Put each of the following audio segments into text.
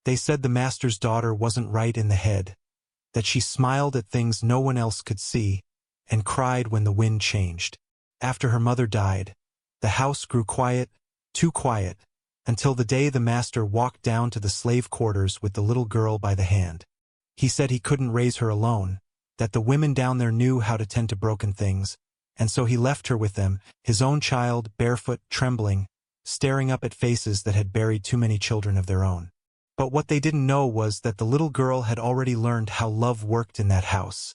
They said the master's daughter wasn't right in the head, that she smiled at things no one else could see, and cried when the wind changed. After her mother died, the house grew quiet, too quiet, until the day the master walked down to the slave quarters with the little girl by the hand. He said he couldn't raise her alone, that the women down there knew how to tend to broken things, and so he left her with them, his own child, barefoot, trembling, staring up at faces that had buried too many children of their own. But what they didn't know was that the little girl had already learned how love worked in that house,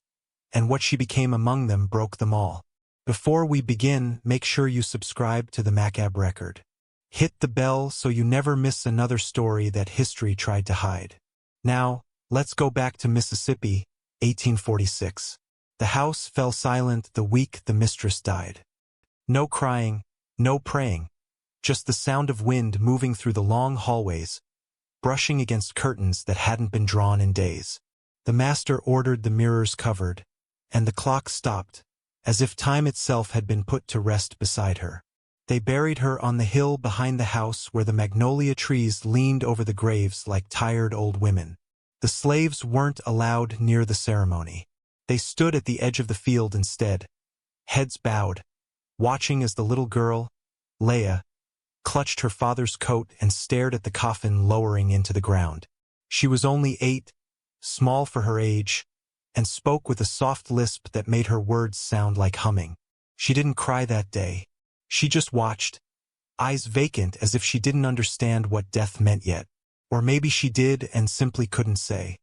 and what she became among them broke them all. Before we begin, make sure you subscribe to the Macabre Record. Hit the bell so you never miss another story that history tried to hide. Now, let's go back to Mississippi, 1846. The house fell silent the week the mistress died. No crying, no praying, just the sound of wind moving through the long hallways, brushing against curtains that hadn't been drawn in days. The master ordered the mirrors covered, and the clock stopped, as if time itself had been put to rest beside her. They buried her on the hill behind the house where the magnolia trees leaned over the graves like tired old women. The slaves weren't allowed near the ceremony. They stood at the edge of the field instead, heads bowed, watching as the little girl, Leah, clutched her father's coat and stared at the coffin lowering into the ground. She was only 8, small for her age, and spoke with a soft lisp that made her words sound like humming. She didn't cry that day. She just watched, eyes vacant as if she didn't understand what death meant yet. Or maybe she did and simply couldn't say.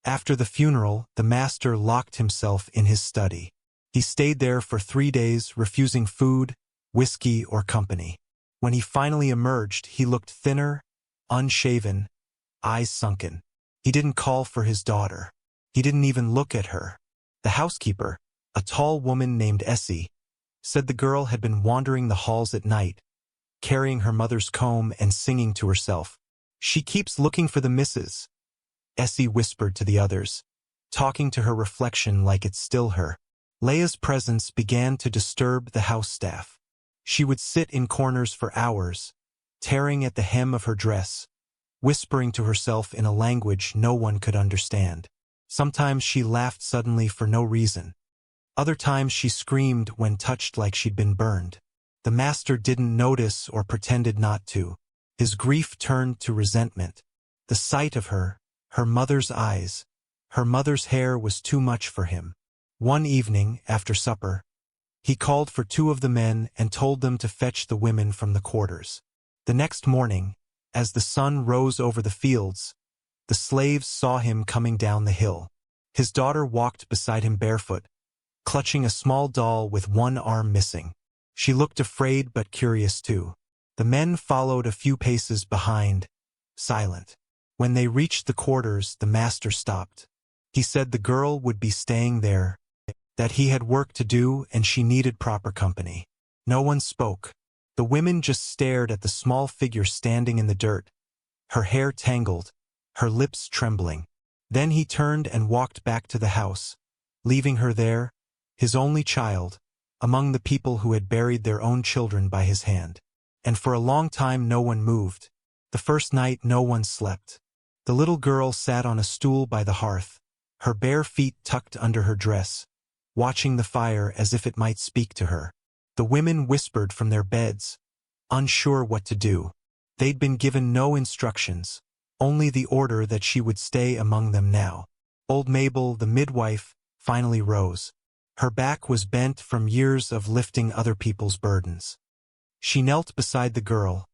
After the funeral, the master locked himself in his study. He stayed there for 3 days, refusing food, whiskey, or company. When he finally emerged, he looked thinner, unshaven, eyes sunken. He didn't call for his daughter. He didn't even look at her. The housekeeper, a tall woman named Essie, said the girl had been wandering the halls at night, carrying her mother's comb and singing to herself. "She keeps looking for the missus," Essie whispered to the others, talking to her reflection like it's still her. Leah's presence began to disturb the house staff. She would sit in corners for hours, tearing at the hem of her dress, whispering to herself in a language no one could understand. Sometimes she laughed suddenly for no reason. Other times she screamed when touched like she'd been burned. The master didn't notice or pretended not to. His grief turned to resentment. The sight of her, her mother's eyes, her mother's hair was too much for him. One evening, after supper, he called for 2 of the men and told them to fetch the women from the quarters. The next morning, as the sun rose over the fields, the slaves saw him coming down the hill. His daughter walked beside him barefoot, clutching a small doll with one arm missing. She looked afraid but curious too. The men followed a few paces behind, silent. When they reached the quarters, the master stopped. He said the girl would be staying there, that he had work to do and she needed proper company. No one spoke. The women just stared at the small figure standing in the dirt, her hair tangled, her lips trembling. Then he turned and walked back to the house, leaving her there, his only child, among the people who had buried their own children by his hand. And for a long time no one moved. The first night no one slept. The little girl sat on a stool by the hearth, her bare feet tucked under her dress, watching the fire as if it might speak to her. The women whispered from their beds, unsure what to do. They'd been given no instructions, only the order that she would stay among them now. Old Mabel, the midwife, finally rose. Her back was bent from years of lifting other people's burdens. She knelt beside the girl,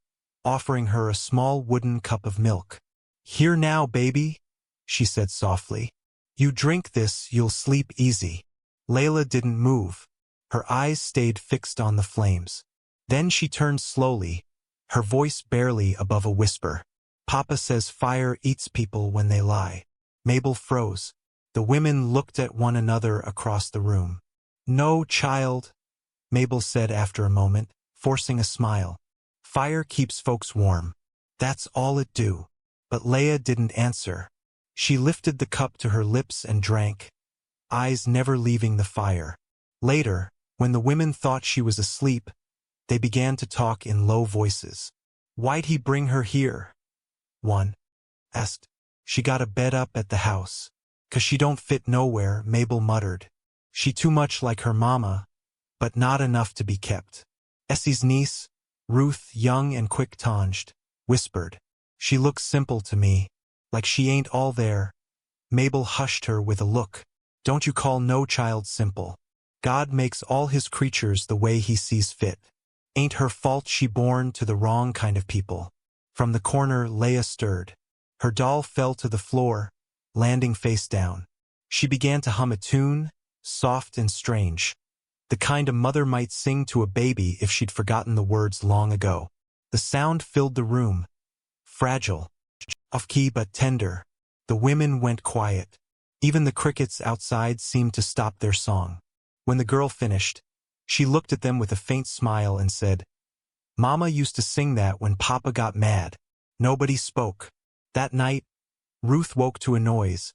offering her a small wooden cup of milk. "Here now, baby," she said softly. "You drink this, you'll sleep easy." Layla didn't move. Her eyes stayed fixed on the flames. Then she turned slowly, her voice barely above a whisper. "Papa says fire eats people when they lie." Mabel froze. The women looked at one another across the room. "No, child," Mabel said after a moment, forcing a smile. "Fire keeps folks warm. That's all it do." But Leah didn't answer. She lifted the cup to her lips and drank, eyes never leaving the fire. Later, when the women thought she was asleep, they began to talk in low voices. "Why'd he bring her here?" One. asked. She got a bed up at the house. 'Cause she don't fit nowhere, Mabel muttered. She too much like her mama, but not enough to be kept. Essie's niece, Ruth, young and quick-tongued, whispered. She looks simple to me, like she ain't all there. Mabel hushed her with a look. Don't you call no child simple. God makes all his creatures the way he sees fit. Ain't her fault she born to the wrong kind of people. From the corner Leah stirred. Her doll fell to the floor, landing face down. She began to hum a tune, soft and strange. The kind a mother might sing to a baby if she'd forgotten the words long ago. The sound filled the room. Fragile, off-key but tender. The women went quiet. Even the crickets outside seemed to stop their song. When the girl finished, she looked at them with a faint smile and said, Mama used to sing that when Papa got mad. Nobody spoke. That night, Ruth woke to a noise,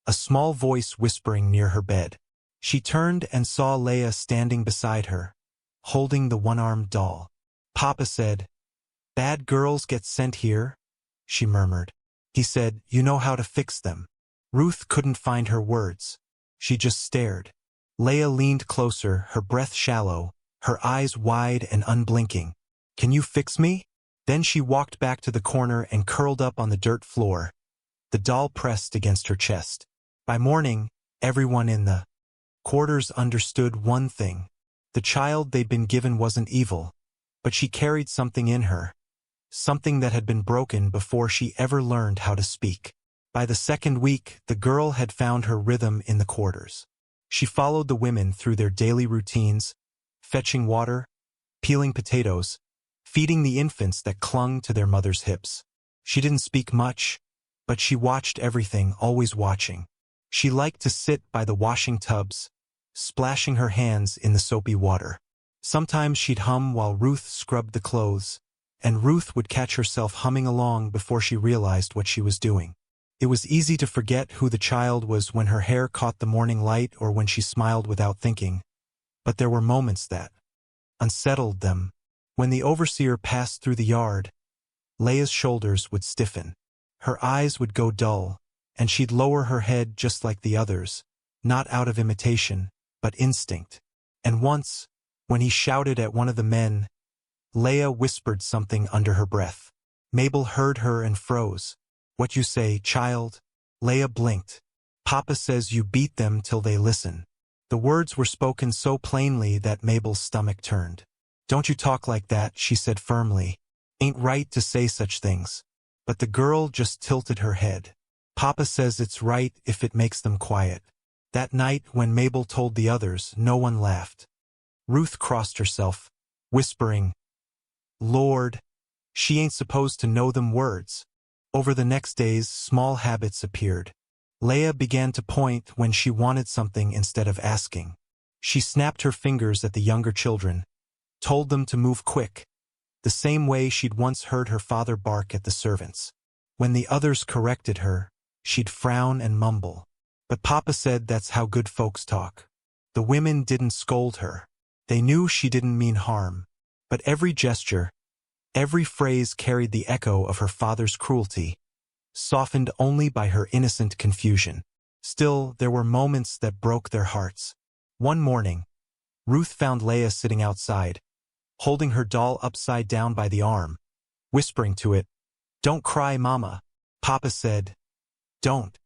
a small voice whispering near her bed. She turned and saw Leah standing beside her, holding the one-armed doll. Papa said, Bad girls get sent here, she murmured. He said, You know how to fix them. Ruth couldn't find her words. She just stared. Leah leaned closer, her breath shallow, her eyes wide and unblinking. Can you fix me? Then she walked back to the corner and curled up on the dirt floor, the doll pressed against her chest. By morning, everyone in the quarters understood one thing. The child they'd been given wasn't evil, but she carried something in her, something that had been broken before she ever learned how to speak. By the second week, the girl had found her rhythm in the quarters. She followed the women through their daily routines, fetching water, peeling potatoes, feeding the infants that clung to their mother's hips. She didn't speak much, but she watched everything, always watching. She liked to sit by the washing tubs, splashing her hands in the soapy water. Sometimes she'd hum while Ruth scrubbed the clothes, and Ruth would catch herself humming along before she realized what she was doing. It was easy to forget who the child was when her hair caught the morning light or when she smiled without thinking. But there were moments that unsettled them. When the overseer passed through the yard, Leah's shoulders would stiffen. Her eyes would go dull, and she'd lower her head just like the others, not out of imitation, but instinct. And once, when he shouted at one of the men, Leah whispered something under her breath. Mabel heard her and froze. What you say, child? Leah blinked. Papa says you beat them till they listen. The words were spoken so plainly that Mabel's stomach turned. Don't you talk like that, she said firmly. Ain't right to say such things. But the girl just tilted her head. Papa says it's right if it makes them quiet. That night, when Mabel told the others, no one laughed. Ruth crossed herself, whispering, Lord, she ain't supposed to know them words. Over the next days, small habits appeared. Leah began to point when she wanted something instead of asking. She snapped her fingers at the younger children, told them to move quick, the same way she'd once heard her father bark at the servants. When the others corrected her, she'd frown and mumble. But Papa said that's how good folks talk. The women didn't scold her. They knew she didn't mean harm. But every gesture, every phrase carried the echo of her father's cruelty, softened only by her innocent confusion. Still, there were moments that broke their hearts. One morning, Ruth found Leah sitting outside, holding her doll upside down by the arm, whispering to it, Don't cry, Mama. Papa said, Don't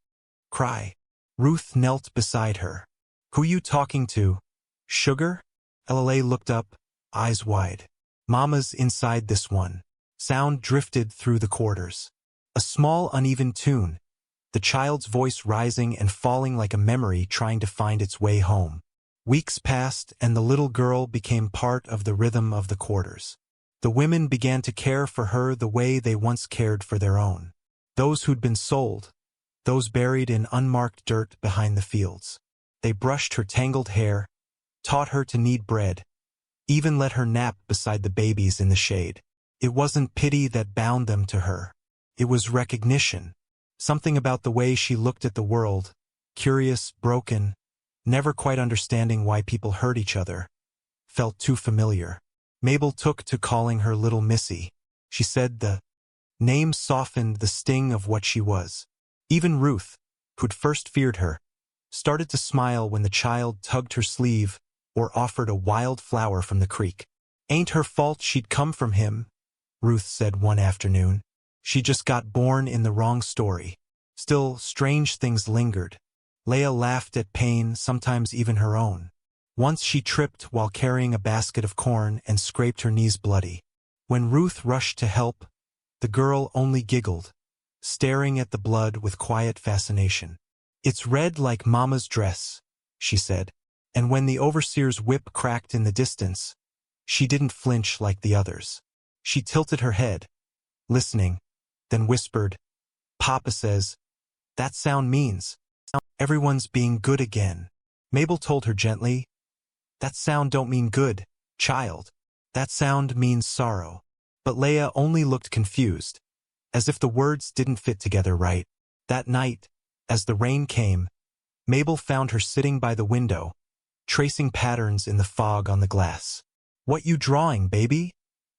cry. Ruth knelt beside her. Who you talking to? Sugar? Ella looked up, eyes wide. Mama's inside this one. Sound drifted through the quarters. A small, uneven tune, the child's voice rising and falling like a memory trying to find its way home. Weeks passed, and the little girl became part of the rhythm of the quarters. The women began to care for her the way they once cared for their own. Those who'd been sold, those buried in unmarked dirt behind the fields. They brushed her tangled hair, taught her to knead bread, even let her nap beside the babies in the shade. It wasn't pity that bound them to her. It was recognition. Something about the way she looked at the world, curious, broken, never quite understanding why people hurt each other, felt too familiar. Mabel took to calling her Little Missy. She said the Names softened the sting of what she was. Even Ruth, who'd first feared her, started to smile when the child tugged her sleeve or offered a wild flower from the creek. "Ain't her fault she'd come from him," Ruth said one afternoon. "She just got born in the wrong story." Still, strange things lingered. Leah laughed at pain, sometimes even her own. Once she tripped while carrying a basket of corn and scraped her knees bloody. When Ruth rushed to help, the girl only giggled, staring at the blood with quiet fascination. "It's red like Mama's dress," she said, and when the overseer's whip cracked in the distance, she didn't flinch like the others. She tilted her head, listening, then whispered, "Papa says, that sound means everyone's being good again." Mabel told her gently, "That sound don't mean good, child. That sound means sorrow." But Leah only looked confused, as if the words didn't fit together right. That night, as the rain came, Mabel found her sitting by the window, tracing patterns in the fog on the glass. "What you drawing, baby?"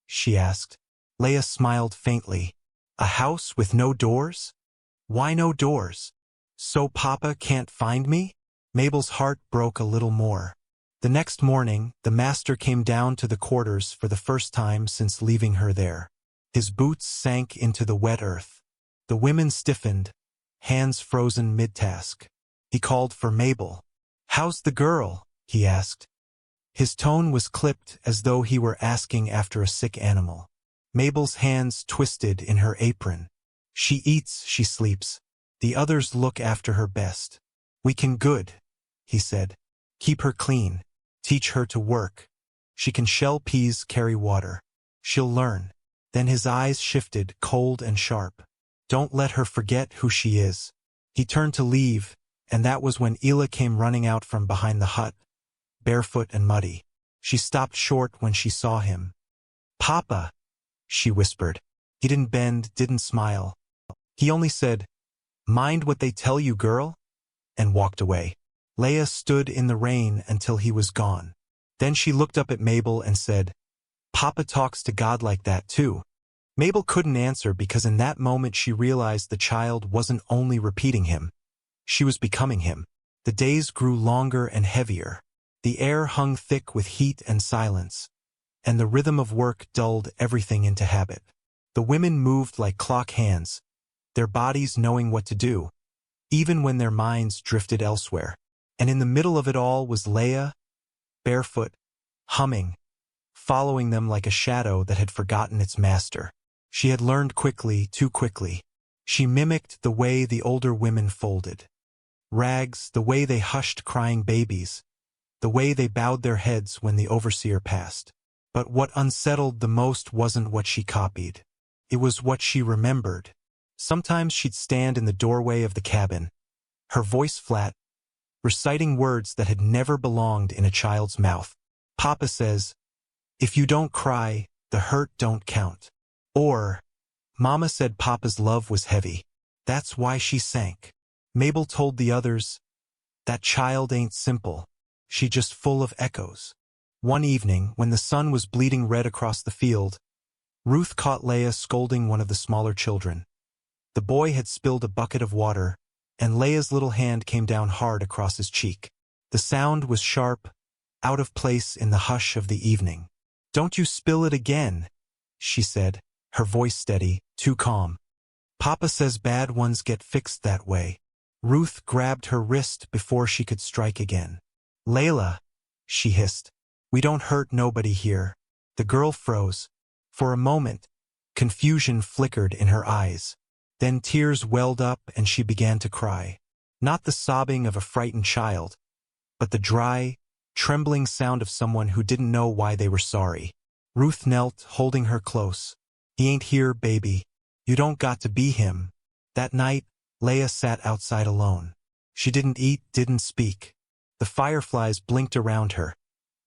she asked. Leah smiled faintly. "A house with no doors?" "Why no doors? So Papa can't find me?" Mabel's heart broke a little more. The next morning, the master came down to the quarters for the first time since leaving her there. His boots sank into the wet earth. The women stiffened, hands frozen mid-task. He called for Mabel. "How's the girl?" he asked. His tone was clipped as though he were asking after a sick animal. Mabel's hands twisted in her apron. "She eats, she sleeps. The others look after her best. We can good," he said. "Keep her clean. Teach her to work. She can shell peas, carry water. She'll learn." Then his eyes shifted, cold and sharp. "Don't let her forget who she is." He turned to leave, and that was when Ela came running out from behind the hut, barefoot and muddy. She stopped short when she saw him. "Papa," she whispered. He didn't bend, didn't smile. He only said, "Mind what they tell you, girl," and walked away. Leah stood in the rain until he was gone. Then she looked up at Mabel and said, "Papa talks to God like that too." Mabel couldn't answer because in that moment she realized the child wasn't only repeating him. She was becoming him. The days grew longer and heavier. The air hung thick with heat and silence, and the rhythm of work dulled everything into habit. The women moved like clock hands, their bodies knowing what to do, even when their minds drifted elsewhere. And in the middle of it all was Leah, barefoot, humming, following them like a shadow that had forgotten its master. She had learned quickly, too quickly. She mimicked the way the older women folded rags, the way they hushed crying babies, the way they bowed their heads when the overseer passed. But what unsettled the most wasn't what she copied. It was what she remembered. Sometimes she'd stand in the doorway of the cabin, her voice flat, reciting words that had never belonged in a child's mouth. "Papa says, if you don't cry, the hurt don't count." Or, "Mama said Papa's love was heavy. That's why she sank." Mabel told the others, "That child ain't simple. She just full of echoes." One evening, when the sun was bleeding red across the field, Ruth caught Leah scolding one of the smaller children. The boy had spilled a bucket of water, and Leah's little hand came down hard across his cheek. The sound was sharp, out of place in the hush of the evening. "Don't you spill it again," she said, her voice steady, too calm. "Papa says bad ones get fixed that way." Ruth grabbed her wrist before she could strike again. "Layla," she hissed, "we don't hurt nobody here." The girl froze. For a moment, confusion flickered in her eyes. Then tears welled up and she began to cry. Not the sobbing of a frightened child, but the dry, trembling sound of someone who didn't know why they were sorry. Ruth knelt, holding her close. "He ain't here, baby. You don't got to be him." That night, Leah sat outside alone. She didn't eat, didn't speak. The fireflies blinked around her,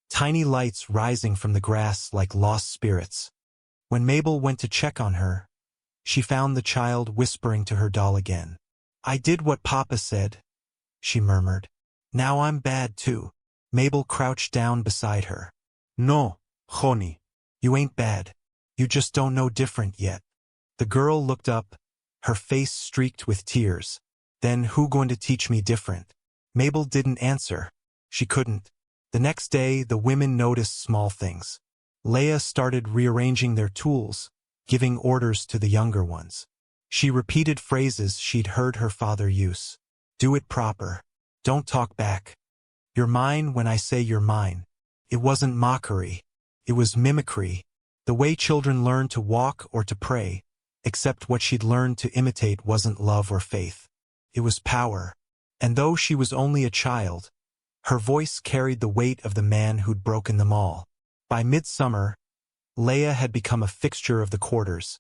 tiny lights rising from the grass like lost spirits. When Mabel went to check on her, she found the child whispering to her doll again. "I did what Papa said," she murmured. "Now I'm bad too." Mabel crouched down beside her. "No, honey. You ain't bad. You just don't know different yet." The girl looked up, her face streaked with tears. Then who going to teach me different? Mabel didn't answer. She couldn't. The next day, the women noticed small things. Leah started rearranging their tools, giving orders to the younger ones. She repeated phrases she'd heard her father use. Do it proper. Don't talk back. You're mine when I say you're mine. It wasn't mockery. It was mimicry. The way children learn to walk or to pray, except what she'd learned to imitate wasn't love or faith. It was power. And though she was only a child, her voice carried the weight of the man who'd broken them all. By midsummer, Leah had become a fixture of the quarters,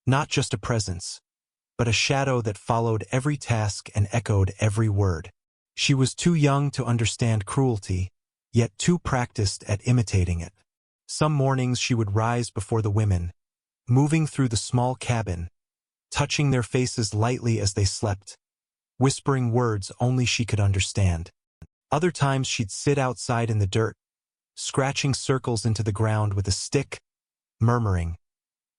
not just a presence, but a shadow that followed every task and echoed every word. She was too young to understand cruelty, yet too practiced at imitating it. Some mornings she would rise before the women, moving through the small cabin, touching their faces lightly as they slept, whispering words only she could understand. Other times she'd sit outside in the dirt, scratching circles into the ground with a stick, murmuring,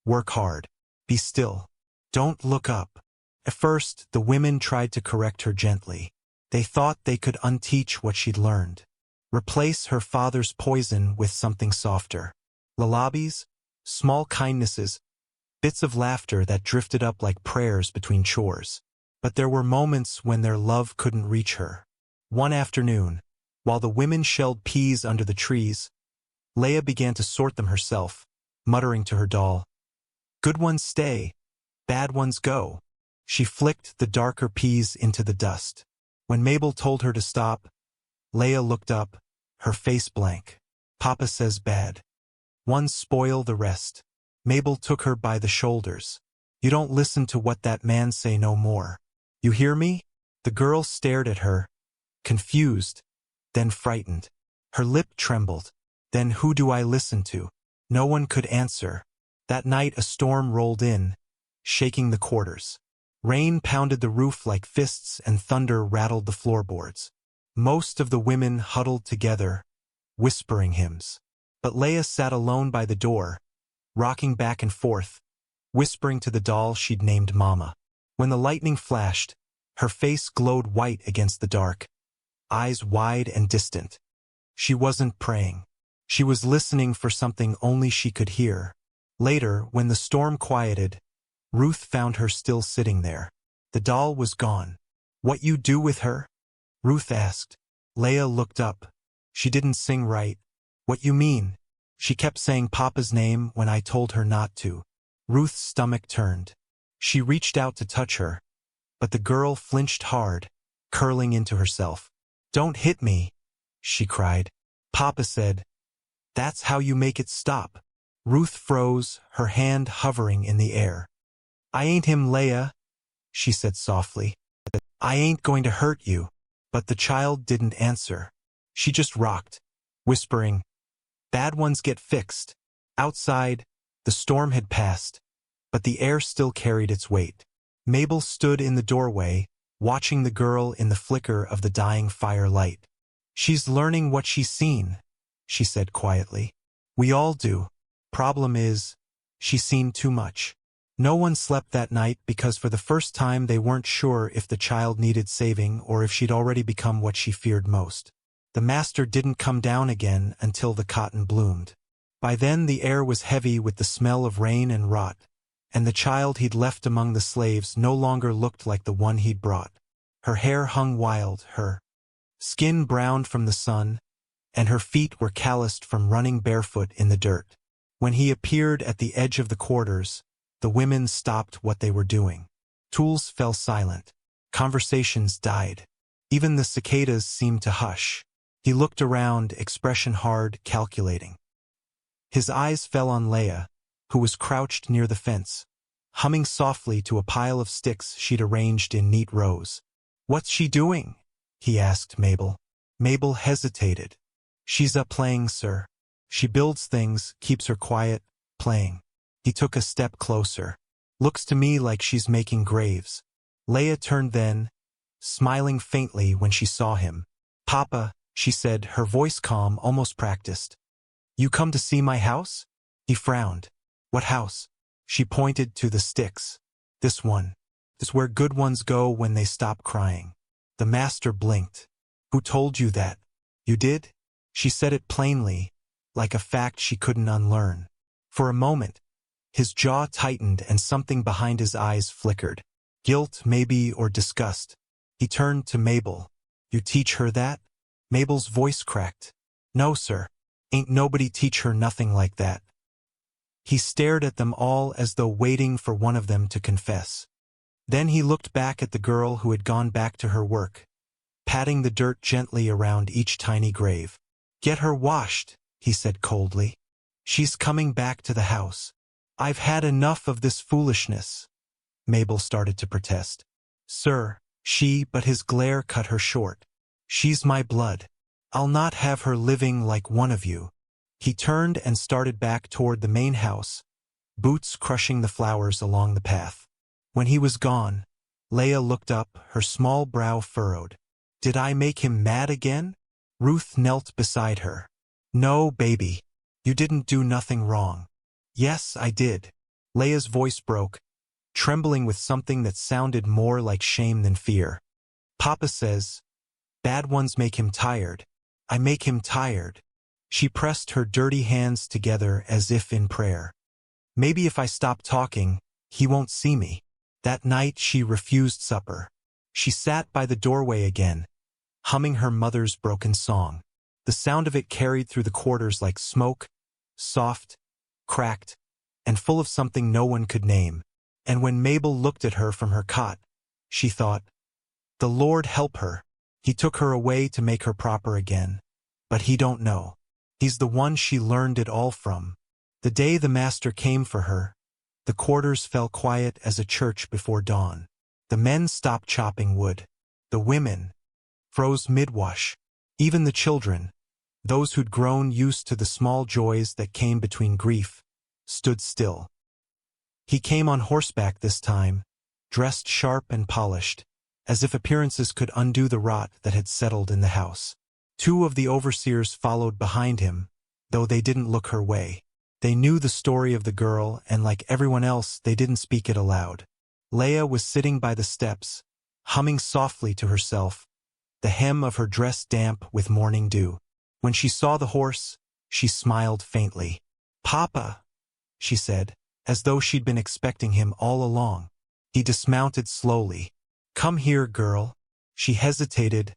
"Work hard. Be still. Don't look up." At first, the women tried to correct her gently. They thought they could unteach what she'd learned, replace her father's poison with something softer. Lullabies, small kindnesses, bits of laughter that drifted up like prayers between chores. But there were moments when their love couldn't reach her. One afternoon, while the women shelled peas under the trees, Leah began to sort them herself, muttering to her doll, "Good ones stay, bad ones go." She flicked the darker peas into the dust. When Mabel told her to stop, Leah looked up, her face blank. "Papa says bad ones spoil the rest." Mabel took her by the shoulders. "You don't listen to what that man say no more. You hear me?" The girl stared at her, confused, then frightened. Her lip trembled. Then who do I listen to? No one could answer. That night a storm rolled in, shaking the quarters. Rain pounded the roof like fists and thunder rattled the floorboards. Most of the women huddled together, whispering hymns. But Leah sat alone by the door, rocking back and forth, whispering to the doll she'd named Mama. When the lightning flashed, her face glowed white against the dark, eyes wide and distant. She wasn't praying. She was listening for something only she could hear. Later, when the storm quieted, Ruth found her still sitting there. The doll was gone. "What you do with her?" Ruth asked. Leah looked up. "She didn't sing right." "What you mean?" "She kept saying Papa's name when I told her not to." Ruth's stomach turned. She reached out to touch her, but the girl flinched hard, curling into herself. "Don't hit me," she cried. "Papa said, that's how you make it stop." Ruth froze, her hand hovering in the air. "I ain't him, Leah," she said softly. "I ain't going to hurt you." But the child didn't answer. She just rocked, whispering, "Bad ones get fixed." Outside, the storm had passed, but the air still carried its weight. Mabel stood in the doorway, watching the girl in the flicker of the dying firelight. "She's learning what she's seen," she said quietly. "We all do. Problem is, she's seen too much." No one slept that night because for the first time they weren't sure if the child needed saving or if she'd already become what she feared most. The master didn't come down again until the cotton bloomed. By then the air was heavy with the smell of rain and rot, and the child he'd left among the slaves no longer looked like the one he'd brought. Her hair hung wild, her skin browned from the sun, and her feet were calloused from running barefoot in the dirt. When he appeared at the edge of the quarters, the women stopped what they were doing. Tools fell silent. Conversations died. Even the cicadas seemed to hush. He looked around, expression hard, calculating. His eyes fell on Leah, who was crouched near the fence, humming softly to a pile of sticks she'd arranged in neat rows. "What's she doing?" he asked Mabel. Mabel hesitated. "She's up playing, sir. She builds things, keeps her quiet, playing." He took a step closer. "Looks to me like she's making graves." Leah turned then, smiling faintly when she saw him. "Papa," she said, her voice calm, almost practiced. "You come to see my house?" He frowned. "What house?" She pointed to the sticks. This one is where good ones go when they stop crying. The master blinked. Who told you that? You did? She said it plainly, like a fact she couldn't unlearn. For a moment, his jaw tightened and something behind his eyes flickered. Guilt, maybe, or disgust. He turned to Mabel. You teach her that? Mabel's voice cracked. No, sir. Ain't nobody teach her nothing like that. He stared at them all as though waiting for one of them to confess. Then he looked back at the girl who had gone back to her work, patting the dirt gently around each tiny grave. Get her washed, he said coldly. She's coming back to the house. I've had enough of this foolishness. Mabel started to protest. Sir, but his glare cut her short. She's my blood. I'll not have her living like one of you. He turned and started back toward the main house, boots crushing the flowers along the path. When he was gone, Leah looked up, her small brow furrowed. Did I make him mad again? Ruth knelt beside her. No, baby. You didn't do nothing wrong. Yes, I did. Leah's voice broke, trembling with something that sounded more like shame than fear. Papa says, bad ones make him tired. I make him tired. She pressed her dirty hands together as if in prayer. Maybe if I stop talking, he won't see me. That night she refused supper. She sat by the doorway again, humming her mother's broken song. The sound of it carried through the quarters like smoke, soft, cracked, and full of something no one could name. And when Mabel looked at her from her cot, she thought, the Lord help her. He took her away to make her proper again. But he don't know. He's the one she learned it all from. The day the master came for her, the quarters fell quiet as a church before dawn. The men stopped chopping wood. The women froze mid-wash. Even the children, those who'd grown used to the small joys that came between grief, stood still. He came on horseback this time, dressed sharp and polished, as if appearances could undo the rot that had settled in the house. 2 of the overseers followed behind him, though they didn't look her way. They knew the story of the girl, and like everyone else, they didn't speak it aloud. Leah was sitting by the steps, humming softly to herself, the hem of her dress damp with morning dew. When she saw the horse, she smiled faintly. Papa, she said, as though she'd been expecting him all along. He dismounted slowly. Come here, girl. She hesitated,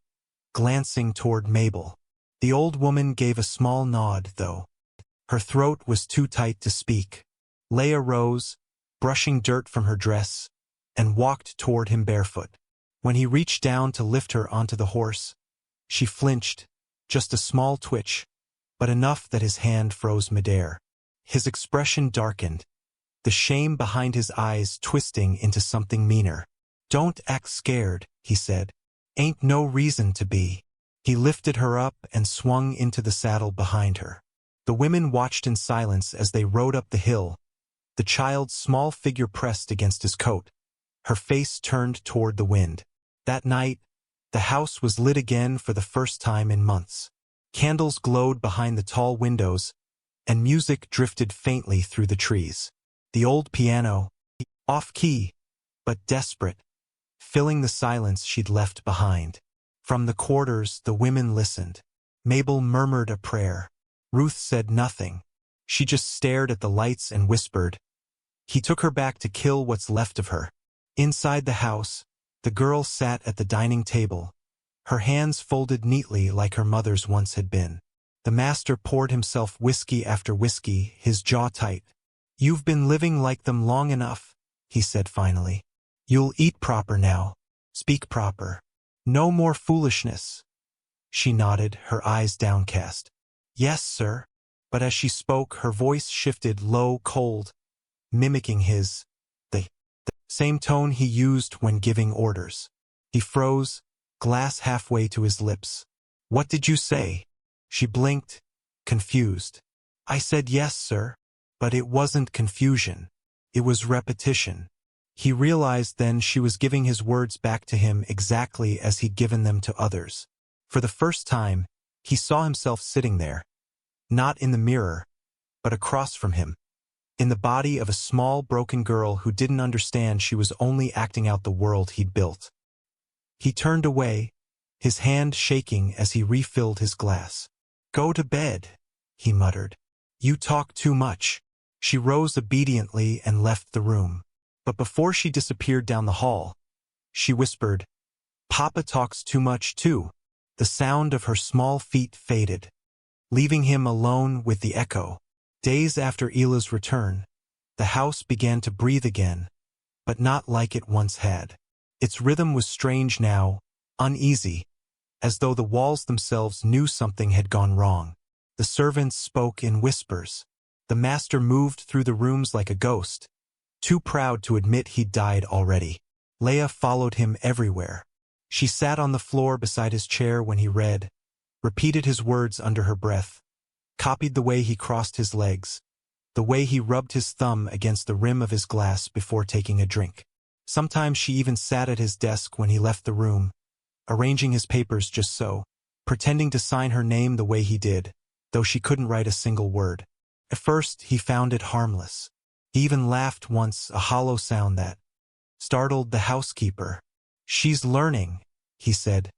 glancing toward Mabel. The old woman gave a small nod, though. Her throat was too tight to speak. Leah rose, brushing dirt from her dress, and walked toward him barefoot. When he reached down to lift her onto the horse, she flinched, just a small twitch, but enough that his hand froze midair. His expression darkened, the shame behind his eyes twisting into something meaner. Don't act scared, he said. Ain't no reason to be. He lifted her up and swung into the saddle behind her. The women watched in silence as they rode up the hill, the child's small figure pressed against his coat, her face turned toward the wind. That night, the house was lit again for the first time in months. Candles glowed behind the tall windows, and music drifted faintly through the trees. The old piano, off-key, but desperate, filling the silence she'd left behind. From the quarters, the women listened. Mabel murmured a prayer. Ruth said nothing. She just stared at the lights and whispered. He took her back to kill what's left of her. Inside the house, the girl sat at the dining table, her hands folded neatly like her mother's once had been. The master poured himself whiskey after whiskey, his jaw tight. You've been living like them long enough, he said finally. You'll eat proper now. Speak proper. No more foolishness. She nodded, her eyes downcast. Yes, sir. But as she spoke, her voice shifted low, cold, mimicking his, the same tone he used when giving orders. He froze, glass halfway to his lips. What did you say? She blinked, confused. I said yes, sir. But it wasn't confusion. It was repetition. He realized then she was giving his words back to him exactly as he'd given them to others. For the first time, he saw himself sitting there, not in the mirror, but across from him. in the body of a small broken girl who didn't understand she was only acting out the world he'd built. He turned away, his hand shaking as he refilled his glass. "Go to bed," he muttered. "You talk too much." She rose obediently and left the room. But before she disappeared down the hall, she whispered, "Papa talks too much too." The sound of her small feet faded, leaving him alone with the echo. Days after Ila's return, the house began to breathe again, but not like it once had. Its rhythm was strange now, uneasy, as though the walls themselves knew something had gone wrong. The servants spoke in whispers. The master moved through the rooms like a ghost, too proud to admit he'd died already. Leia followed him everywhere. She sat on the floor beside his chair when he read, repeated his words under her breath, copied the way he crossed his legs, the way he rubbed his thumb against the rim of his glass before taking a drink. Sometimes she even sat at his desk when he left the room, arranging his papers just so, pretending to sign her name the way he did, though she couldn't write a single word. At first, he found it harmless. He even laughed once, a hollow sound that startled the housekeeper. "She's learning," he said,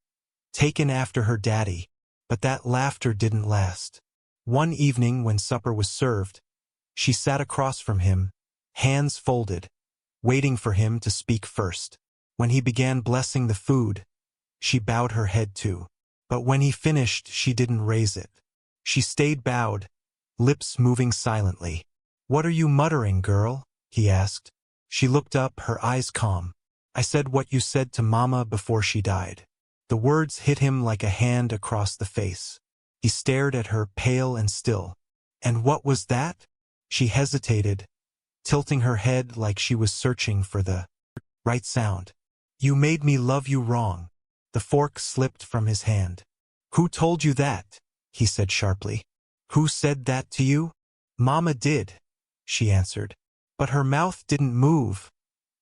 taken after her daddy. But that laughter didn't last. One evening when supper was served, she sat across from him, hands folded, waiting for him to speak first. When he began blessing the food, she bowed her head too. But when he finished, she didn't raise it. She stayed bowed, lips moving silently. "What are you muttering, girl?" he asked. She looked up, her eyes calm. "I said what you said to Mama before she died." The words hit him like a hand across the face. He stared at her, pale and still. "And what was that?" She hesitated, tilting her head like she was searching for the right sound. "You made me love you wrong." The fork slipped from his hand. "Who told you that?" he said sharply. "Who said that to you?" "Mama did," she answered. But her mouth didn't move.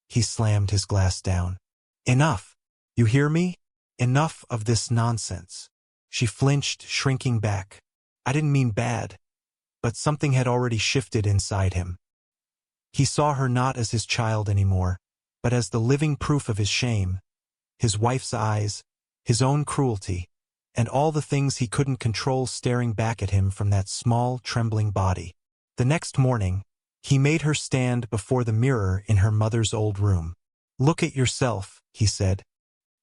He slammed his glass down. "Enough. You hear me? Enough of this nonsense." She flinched, shrinking back. "I didn't mean bad." But something had already shifted inside him. He saw her not as his child anymore, but as the living proof of his shame, his wife's eyes, his own cruelty, and all the things he couldn't control staring back at him from that small, trembling body. The next morning, he made her stand before the mirror in her mother's old room. "Look at yourself," he said.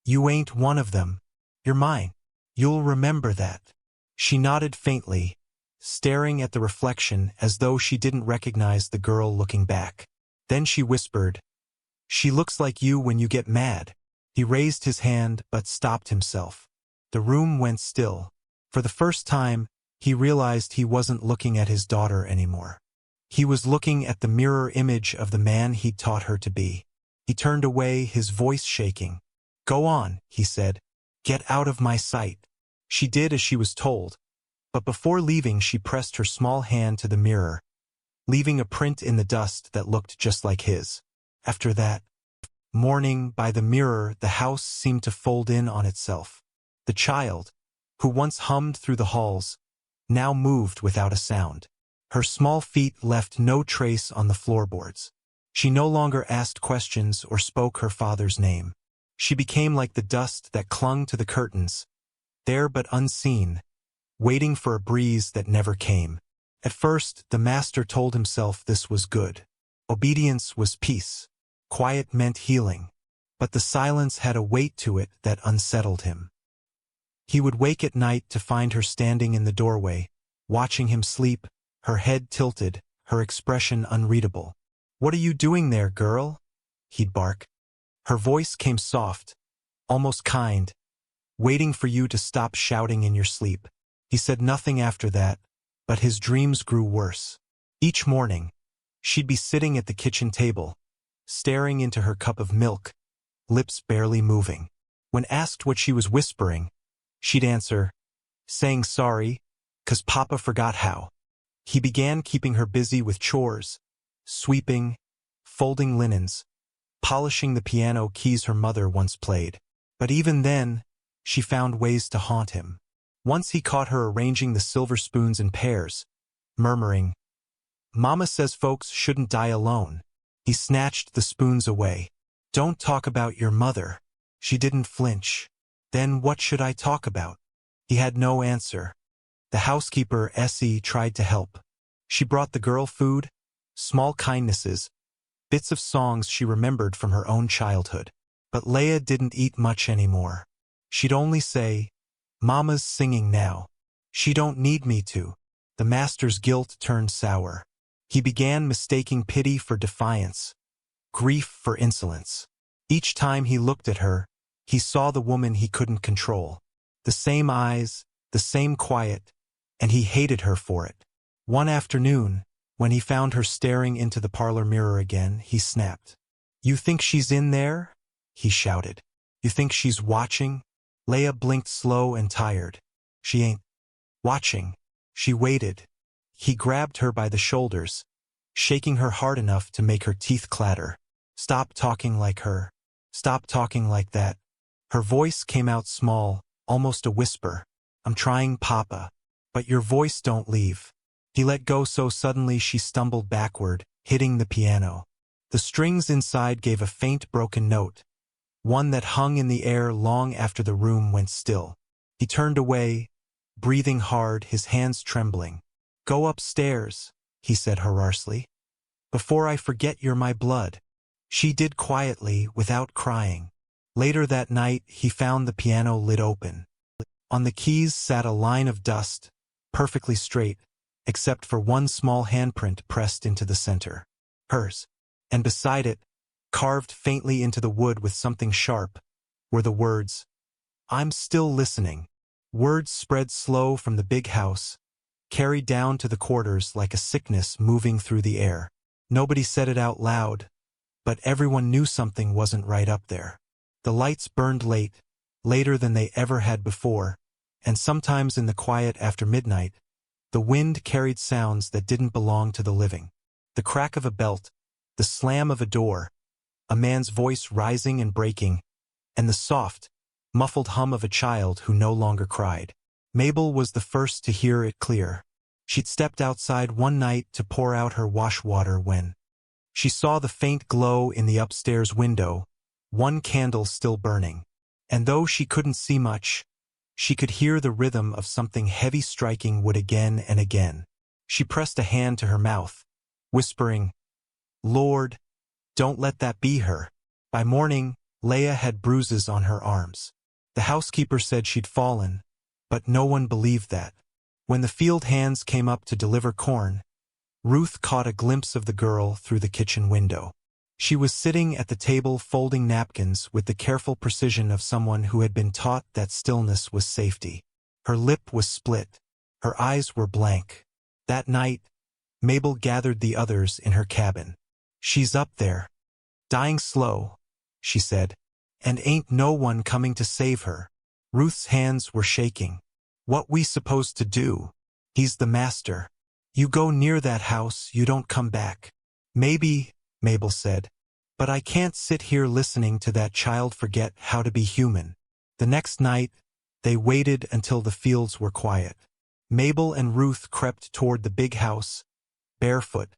"You ain't one of them. You're mine. You'll remember that." She nodded faintly, staring at the reflection as though she didn't recognize the girl looking back. Then she whispered, "She looks like you when you get mad." He raised his hand but stopped himself. The room went still. For the first time, he realized he wasn't looking at his daughter anymore. He was looking at the mirror image of the man he'd taught her to be. He turned away, his voice shaking. "Go on," he said. "Get out of my sight." She did as she was told, but before leaving she pressed her small hand to the mirror, leaving a print in the dust that looked just like his. After that morning by the mirror, the house seemed to fold in on itself. The child, who once hummed through the halls, now moved without a sound. Her small feet left no trace on the floorboards. She no longer asked questions or spoke her father's name. She became like the dust that clung to the curtains, there but unseen, waiting for a breeze that never came. At first, the master told himself this was good. Obedience was peace. Quiet meant healing. But the silence had a weight to it that unsettled him. He would wake at night to find her standing in the doorway, watching him sleep, her head tilted, her expression unreadable. "What are you doing there, girl?" he'd bark. Her voice came soft, almost kind, "Waiting for you to stop shouting in your sleep." He said nothing after that, but his dreams grew worse. Each morning, she'd be sitting at the kitchen table, staring into her cup of milk, lips barely moving. When asked what she was whispering, she'd answer, saying sorry, 'cause Papa forgot how. He began keeping her busy with chores, sweeping, folding linens, polishing the piano keys her mother once played. But even then, she found ways to haunt him. Once he caught her arranging the silver spoons in pairs, murmuring, Mama says folks shouldn't die alone. He snatched the spoons away. Don't talk about your mother. She didn't flinch. Then what should I talk about? He had no answer. The housekeeper, Essie, tried to help. She brought the girl food, small kindnesses, bits of songs she remembered from her own childhood. But Leah didn't eat much anymore. She'd only say, "Mama's singing now. She don't need me to." The master's guilt turned sour. He began mistaking pity for defiance, grief for insolence. Each time he looked at her, he saw the woman he couldn't control. The same eyes, the same quiet, and he hated her for it. One afternoon, when he found her staring into the parlor mirror again, he snapped. "You think she's in there?" he shouted. "You think she's watching?" Leah blinked slow and tired. "She ain't watching." She waited. He grabbed her by the shoulders, shaking her hard enough to make her teeth clatter. "Stop talking like her. Stop talking like that." Her voice came out small, almost a whisper. "I'm trying, Papa. But your voice don't leave." He let go so suddenly she stumbled backward, hitting the piano. The strings inside gave a faint broken note, one that hung in the air long after the room went still. He turned away, breathing hard, his hands trembling. "Go upstairs," he said hoarsely. "Before I forget you're my blood." She did quietly, without crying. Later that night, he found the piano lid open. On the keys sat a line of dust, perfectly straight, except for one small handprint pressed into the center. Hers. And beside it, carved faintly into the wood with something sharp, were the words, "I'm still listening." Words spread slow from the big house, carried down to the quarters like a sickness moving through the air. Nobody said it out loud, but everyone knew something wasn't right up there. The lights burned late, later than they ever had before, and sometimes in the quiet after midnight, the wind carried sounds that didn't belong to the living. The crack of a belt, the slam of a door, a man's voice rising and breaking, and the soft, muffled hum of a child who no longer cried. Mabel was the first to hear it clear. She'd stepped outside one night to pour out her wash water when she saw the faint glow in the upstairs window, one candle still burning. And though she couldn't see much, she could hear the rhythm of something heavy striking wood again and again. She pressed a hand to her mouth, whispering, "Lord, don't let that be her." By morning, Leah had bruises on her arms. The housekeeper said she'd fallen, but no one believed that. When the field hands came up to deliver corn, Ruth caught a glimpse of the girl through the kitchen window. She was sitting at the table folding napkins with the careful precision of someone who had been taught that stillness was safety. Her lip was split. Her eyes were blank. That night, Mabel gathered the others in her cabin. "She's up there, dying slow," she said, "and ain't no one coming to save her." Ruth's hands were shaking. "What we supposed to do? He's the master. You go near that house, you don't come back." "Maybe," Mabel said, "but I can't sit here listening to that child forget how to be human." The next night, they waited until the fields were quiet. Mabel and Ruth crept toward the big house, barefoot,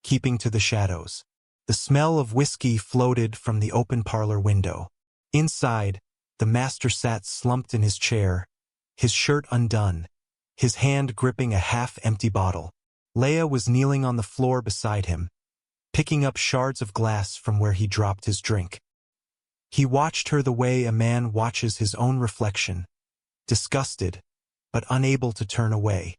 keeping to the shadows. The smell of whiskey floated from the open parlor window. Inside, the master sat slumped in his chair, his shirt undone, his hand gripping a half-empty bottle. Leah was kneeling on the floor beside him, picking up shards of glass from where he dropped his drink. He watched her the way a man watches his own reflection, disgusted, but unable to turn away.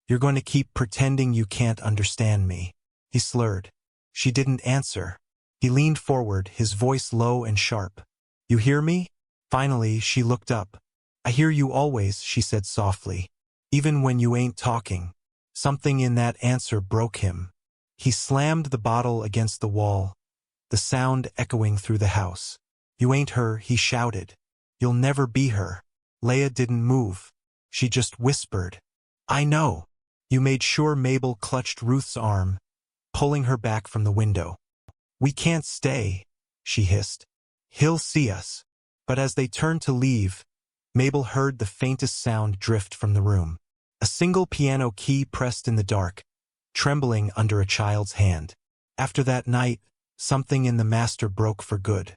"You're going to keep pretending you can't understand me," he slurred. She didn't answer. He leaned forward, his voice low and sharp. "You hear me?" Finally, she looked up. "I hear you always," she said softly, "even when you ain't talking." Something in that answer broke him. He slammed the bottle against the wall, the sound echoing through the house. "You ain't her," he shouted. "You'll never be her." Leah didn't move. She just whispered, "I know." You made sure. Mabel clutched Ruth's arm, pulling her back from the window. "We can't stay," she hissed. "He'll see us." But as they turned to leave, Mabel heard the faintest sound drift from the room. A single piano key pressed in the dark, trembling under a child's hand. After that night, something in the master broke for good.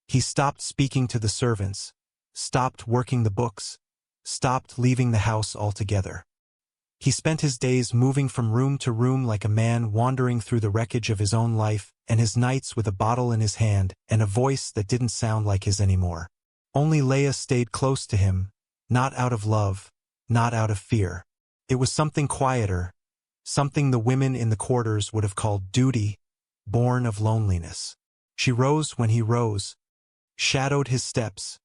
He stopped speaking to the servants, stopped working the books, stopped leaving the house altogether. He spent his days moving from room to room like a man wandering through the wreckage of his own life, and his nights with a bottle in his hand and a voice that didn't sound like his anymore. Only Leia stayed close to him, not out of love, not out of fear. It was something quieter, something the women in the quarters would have called duty, born of loneliness. She rose when he rose, shadowed his steps,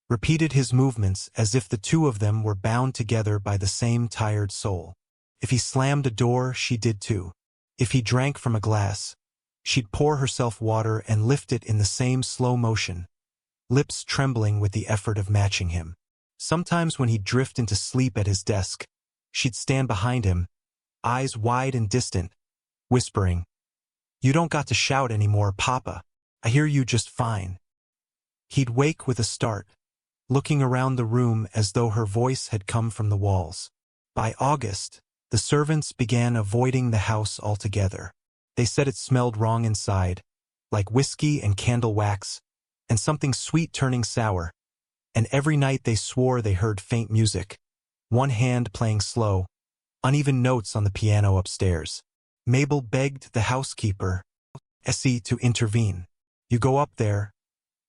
repeated his movements as if the two of them were bound together by the same tired soul. If he slammed a door, she did too. If he drank from a glass, she'd pour herself water and lift it in the same slow motion, lips trembling with the effort of matching him. Sometimes when he'd drift into sleep at his desk, she'd stand behind him, eyes wide and distant, whispering, "You don't got to shout anymore, Papa. I hear you just fine." He'd wake with a start, looking around the room as though her voice had come from the walls. By August, the servants began avoiding the house altogether. They said it smelled wrong inside, like whiskey and candle wax, and something sweet turning sour, and every night they swore they heard faint music, one hand playing slow, uneven notes on the piano upstairs. Mabel begged the housekeeper, Essie, to intervene. "You go up there.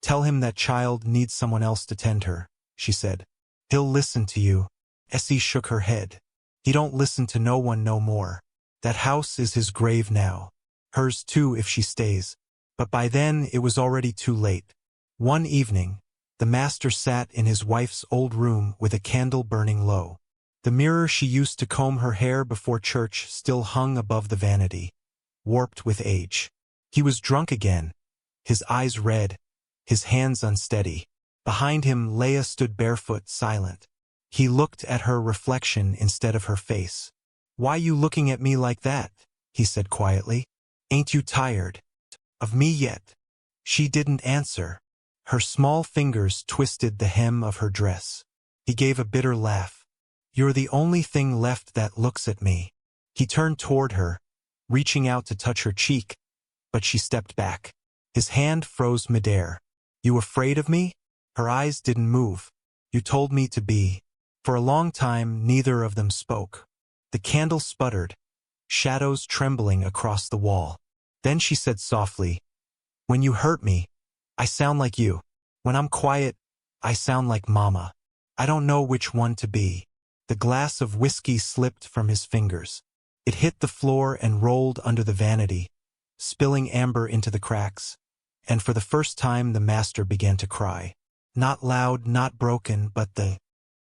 Tell him that child needs someone else to tend her," she said. "He'll listen to you." Essie shook her head. "He don't listen to no one no more. That house is his grave now. Hers too if she stays." But by then it was already too late. One evening, the master sat in his wife's old room with a candle burning low. The mirror she used to comb her hair before church still hung above the vanity, warped with age. He was drunk again, his eyes red, his hands unsteady. Behind him, Leia stood barefoot, silent. He looked at her reflection instead of her face. "Why you looking at me like that?" he said quietly. "Ain't you tired of me yet?" She didn't answer. Her small fingers twisted the hem of her dress. He gave a bitter laugh. "You're the only thing left that looks at me." He turned toward her, reaching out to touch her cheek, but she stepped back. His hand froze midair. "You afraid of me?" Her eyes didn't move. "You told me to be." For a long time, neither of them spoke. The candle sputtered, shadows trembling across the wall. Then she said softly, "When you hurt me, I sound like you. When I'm quiet, I sound like Mama. I don't know which one to be." The glass of whiskey slipped from his fingers. It hit the floor and rolled under the vanity, spilling amber into the cracks. And for the first time the master began to cry. Not loud, not broken, but the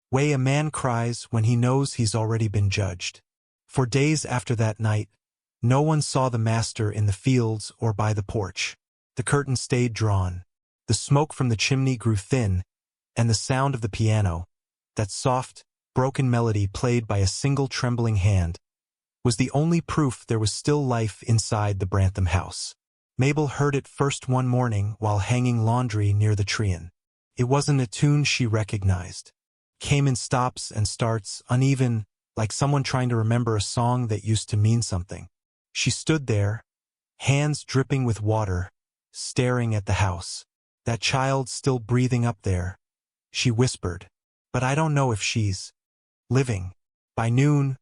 way a man cries when he knows he's already been judged. For days after that night, no one saw the master in the fields or by the porch. The curtain stayed drawn. The smoke from the chimney grew thin, and the sound of the piano, that soft, broken melody played by a single trembling hand, was the only proof there was still life inside the Brantham house. Mabel heard it first one morning while hanging laundry near the Trian. It wasn't a tune she recognized. Came in stops and starts, uneven, like someone trying to remember a song that used to mean something. She stood there, hands dripping with water, staring at the house. "That child's still breathing up there," she whispered. "But I don't know if she's living." By noon,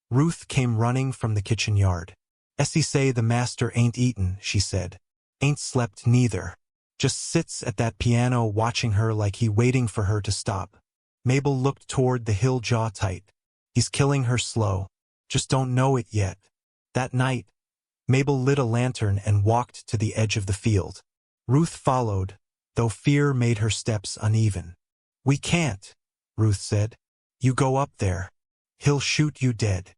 Ruth came running from the kitchen yard. "Essie say the master ain't eaten," she said. "Ain't slept neither. Just sits at that piano watching her like he waiting for her to stop." Mabel looked toward the hill, jaw tight. "He's killing her slow. Just don't know it yet." That night, Mabel lit a lantern and walked to the edge of the field. Ruth followed, though fear made her steps uneven. "We can't," Ruth said. "You go up there. He'll shoot you dead."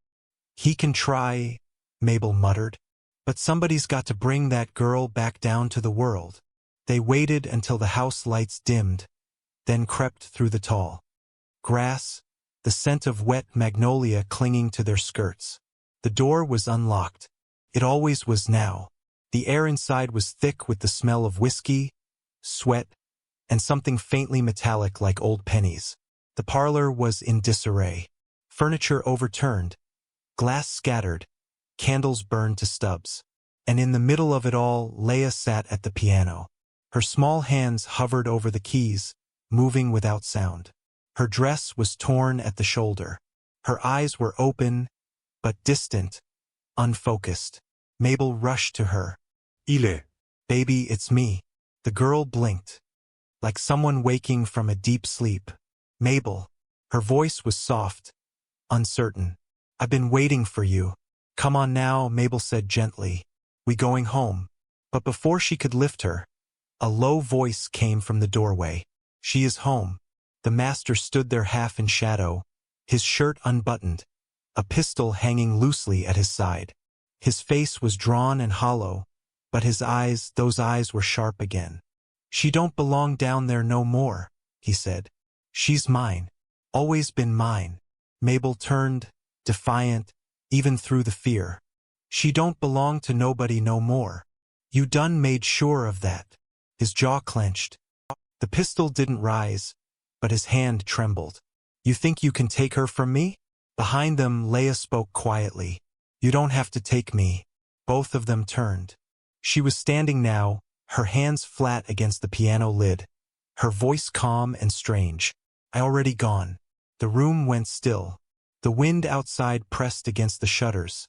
"He can try," Mabel muttered. "But somebody's got to bring that girl back down to the world." They waited until the house lights dimmed, then crept through the tall grass, the scent of wet magnolia clinging to their skirts. The door was unlocked. It always was now. The air inside was thick with the smell of whiskey, sweat, and something faintly metallic like old pennies. The parlor was in disarray. Furniture overturned, glass scattered, Candles burned to stubs. And in the middle of it all, Leia sat at the piano. Her small hands hovered over the keys, moving without sound. Her dress was torn at the shoulder. Her eyes were open, but distant, unfocused. Mabel rushed to her. Ile. Baby, it's me. The girl blinked, like someone waking from a deep sleep. Mabel. Her voice was soft, uncertain. I've been waiting for you. Come on now, Mabel said gently. We going home? But before she could lift her, a low voice came from the doorway. She is home. The master stood there half in shadow, his shirt unbuttoned, a pistol hanging loosely at his side. His face was drawn and hollow, but his eyes, those eyes were sharp again. She don't belong down there no more, he said. She's mine. Always been mine. Mabel turned, defiant, even through the fear. She don't belong to nobody no more. You done made sure of that. His jaw clenched. The pistol didn't rise, but his hand trembled. You think you can take her from me? Behind them, Leia spoke quietly. You don't have to take me. Both of them turned. She was standing now, her hands flat against the piano lid, her voice calm and strange. I already gone. The room went still. The wind outside pressed against the shutters.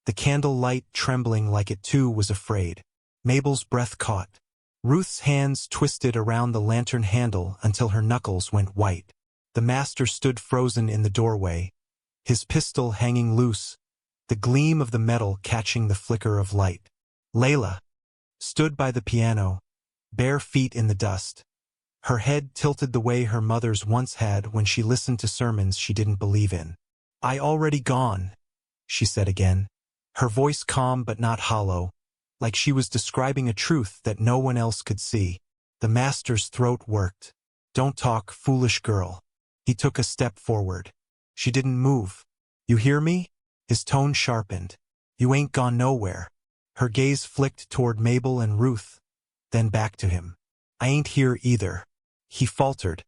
The candle light trembling like it too was afraid. Mabel's breath caught. Ruth's hands twisted around the lantern handle until her knuckles went white. The master stood frozen in the doorway, his pistol hanging loose, the gleam of the metal catching the flicker of light. Layla stood by the piano, bare feet in the dust, her head tilted the way her mother's once had when she listened to sermons she didn't believe in. I already gone, she said again, her voice calm but not hollow, like she was describing a truth that no one else could see. The master's throat worked. Don't talk, foolish girl. He took a step forward. She didn't move. You hear me? His tone sharpened. You ain't gone nowhere. Her gaze flicked toward Mabel and Ruth, then back to him. I ain't here either. He faltered,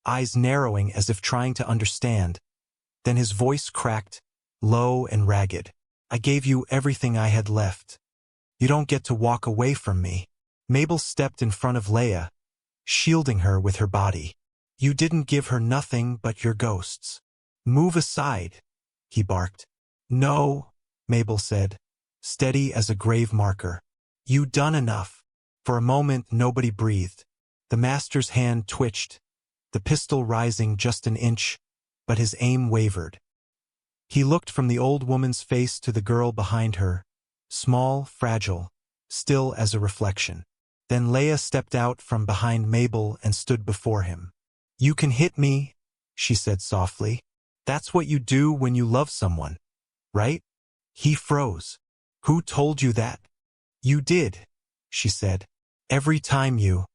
eyes narrowing as if trying to understand. Then his voice cracked, low and ragged. I gave you everything I had left. You don't get to walk away from me. Mabel stepped in front of Leia, shielding her with her body. You didn't give her nothing but your ghosts. Move aside, he barked. No, Mabel said, steady as a grave marker. You done enough. For a moment nobody breathed. The master's hand twitched, the pistol rising just an inch, but his aim wavered. He looked from the old woman's face to the girl behind her, small, fragile, still as a reflection. Then Leia stepped out from behind Mabel and stood before him. You can hit me, she said softly. That's what you do when you love someone, right? He froze. Who told you that? You did, she said. Every time you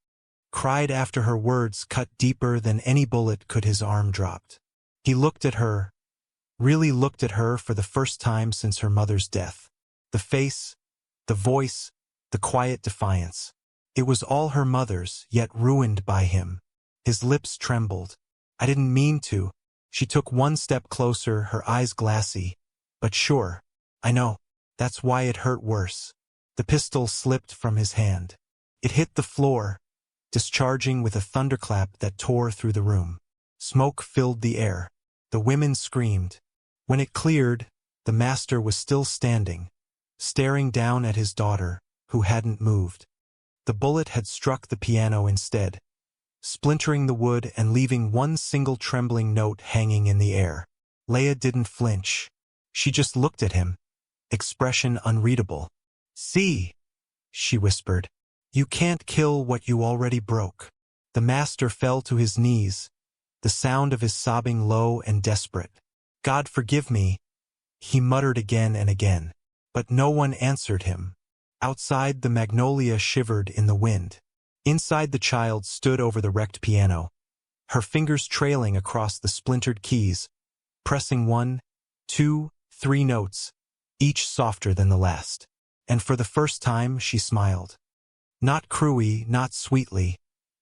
cried after her words cut deeper than any bullet could. His arm dropped. He looked at her, really looked at her for the first time since her mother's death. The face, the voice, the quiet defiance. It was all her mother's, yet ruined by him. His lips trembled. I didn't mean to. She took one step closer, her eyes glassy. But sure, I know. That's why it hurt worse. The pistol slipped from his hand. It hit the floor, discharging with a thunderclap that tore through the room. Smoke filled the air. The women screamed. When it cleared, the master was still standing, staring down at his daughter, who hadn't moved. The bullet had struck the piano instead, splintering the wood and leaving one single trembling note hanging in the air. Leia didn't flinch. She just looked at him, expression unreadable. See, she whispered. You can't kill what you already broke. The master fell to his knees, the sound of his sobbing low and desperate. God forgive me, he muttered again and again. But no one answered him. Outside, the magnolia shivered in the wind. Inside, the child stood over the wrecked piano, her fingers trailing across the splintered keys, pressing 1, 2, 3 notes, each softer than the last. And for the first time, she smiled. Not cruelly, not sweetly,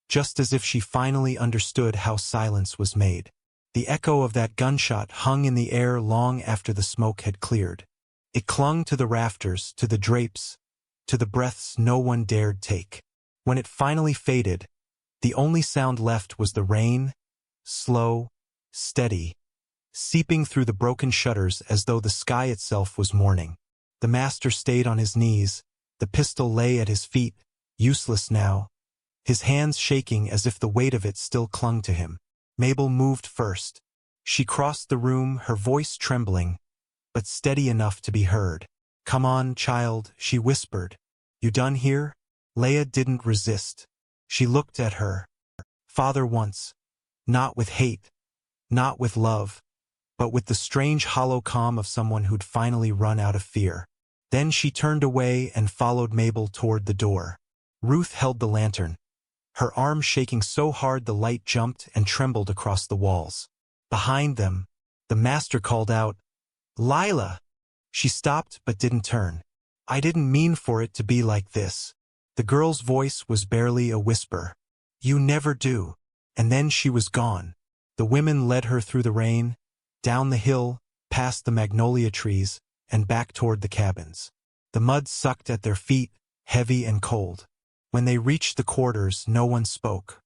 just as if she finally understood how silence was made. The echo of that gunshot hung in the air long after the smoke had cleared. It clung to the rafters, to the drapes, to the breaths no one dared take. When it finally faded, the only sound left was the rain, slow, steady, seeping through the broken shutters as though the sky itself was mourning. The master stayed on his knees, the pistol lay at his feet, useless now, his hands shaking as if the weight of it still clung to him. Mabel moved first. She crossed the room, her voice trembling, but steady enough to be heard. "Come on, child," she whispered. "You done here?" Leia didn't resist. She looked at her father once, not with hate, not with love, but with the strange hollow calm of someone who'd finally run out of fear. Then she turned away and followed Mabel toward the door. Ruth held the lantern, her arm shaking so hard the light jumped and trembled across the walls. Behind them, the master called out, "Lila!" She stopped but didn't turn. "I didn't mean for it to be like this." The girl's voice was barely a whisper. "You never do." And then she was gone. The women led her through the rain, down the hill, past the magnolia trees, and back toward the cabins. The mud sucked at their feet, heavy and cold. When they reached the quarters, no one spoke.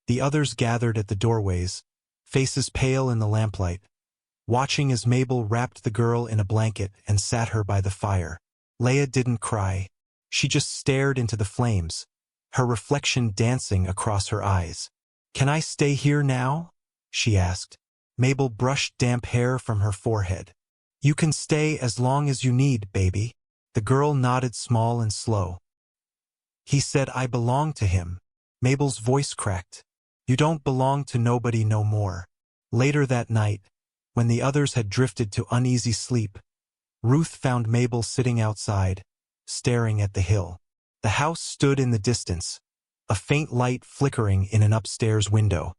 The others gathered at the doorways, faces pale in the lamplight, watching as Mabel wrapped the girl in a blanket and sat her by the fire. Leia didn't cry. She just stared into the flames, her reflection dancing across her eyes. "Can I stay here now?" she asked. Mabel brushed damp hair from her forehead. "You can stay as long as you need, baby." The girl nodded small and slow. "He said I belong to him." Mabel's voice cracked. "You don't belong to nobody no more." Later that night, when the others had drifted to uneasy sleep, Ruth found Mabel sitting outside, staring at the hill. The house stood in the distance, a faint light flickering in an upstairs window.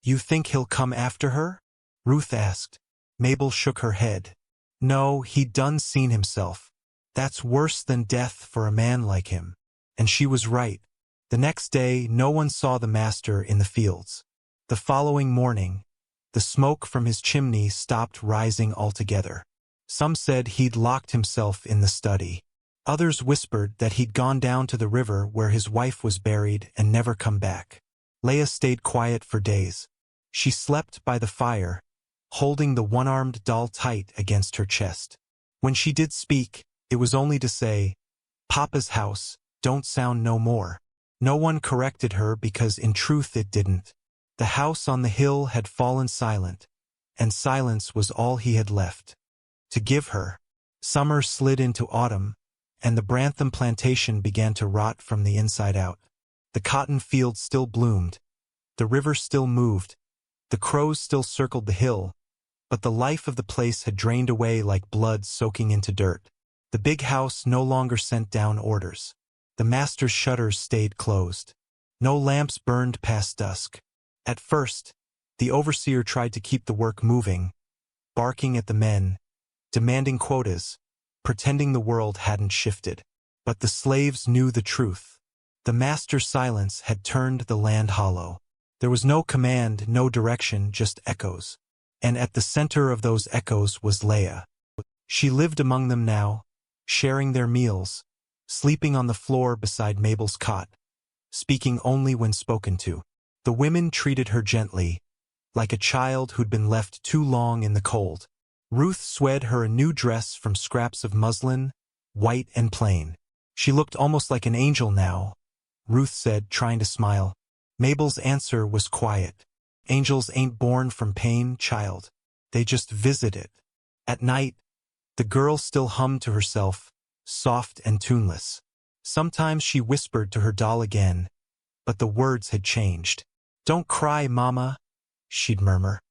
"You think he'll come after her?" Ruth asked. Mabel shook her head. "No, he'd done seen himself. That's worse than death for a man like him." And she was right. The next day, no one saw the master in the fields. The following morning, the smoke from his chimney stopped rising altogether. Some said he'd locked himself in the study. Others whispered that he'd gone down to the river where his wife was buried and never come back. Leia stayed quiet for days. She slept by the fire, holding the one-armed doll tight against her chest. When she did speak, it was only to say, "Papa's house, don't sound no more." No one corrected her because in truth it didn't. The house on the hill had fallen silent, and silence was all he had left to give her. Summer slid into autumn, and the Brantham plantation began to rot from the inside out. The cotton fields still bloomed, the river still moved, the crows still circled the hill, but the life of the place had drained away like blood soaking into dirt. The big house no longer sent down orders. The master's shutters stayed closed. No lamps burned past dusk. At first, the overseer tried to keep the work moving, barking at the men, demanding quotas, pretending the world hadn't shifted. But the slaves knew the truth. The master's silence had turned the land hollow. There was no command, no direction, just echoes. And at the center of those echoes was Leia. She lived among them now, sharing their meals, sleeping on the floor beside Mabel's cot, speaking only when spoken to. The women treated her gently, like a child who'd been left too long in the cold. Ruth swed her a new dress from scraps of muslin, white and plain. She looked almost like an angel now, Ruth said, trying to smile. Mabel's answer was quiet. "Angels ain't born from pain, child. They just visit it." At night, the girl still hummed to herself, soft and tuneless. Sometimes she whispered to her doll again, but the words had changed. "Don't cry, Mama," she'd murmur.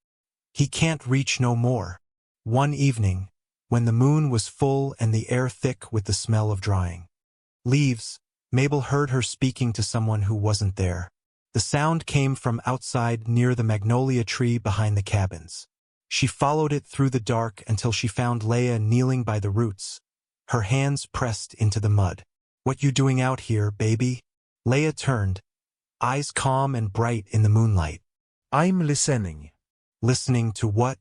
"He can't reach no more." One evening, when the moon was full and the air thick with the smell of drying leaves, Mabel heard her speaking to someone who wasn't there. The sound came from outside near the magnolia tree behind the cabins. She followed it through the dark until she found Leia kneeling by the roots, her hands pressed into the mud. "What you doing out here, baby?" Leia turned, eyes calm and bright in the moonlight. "I'm listening." "Listening to what?"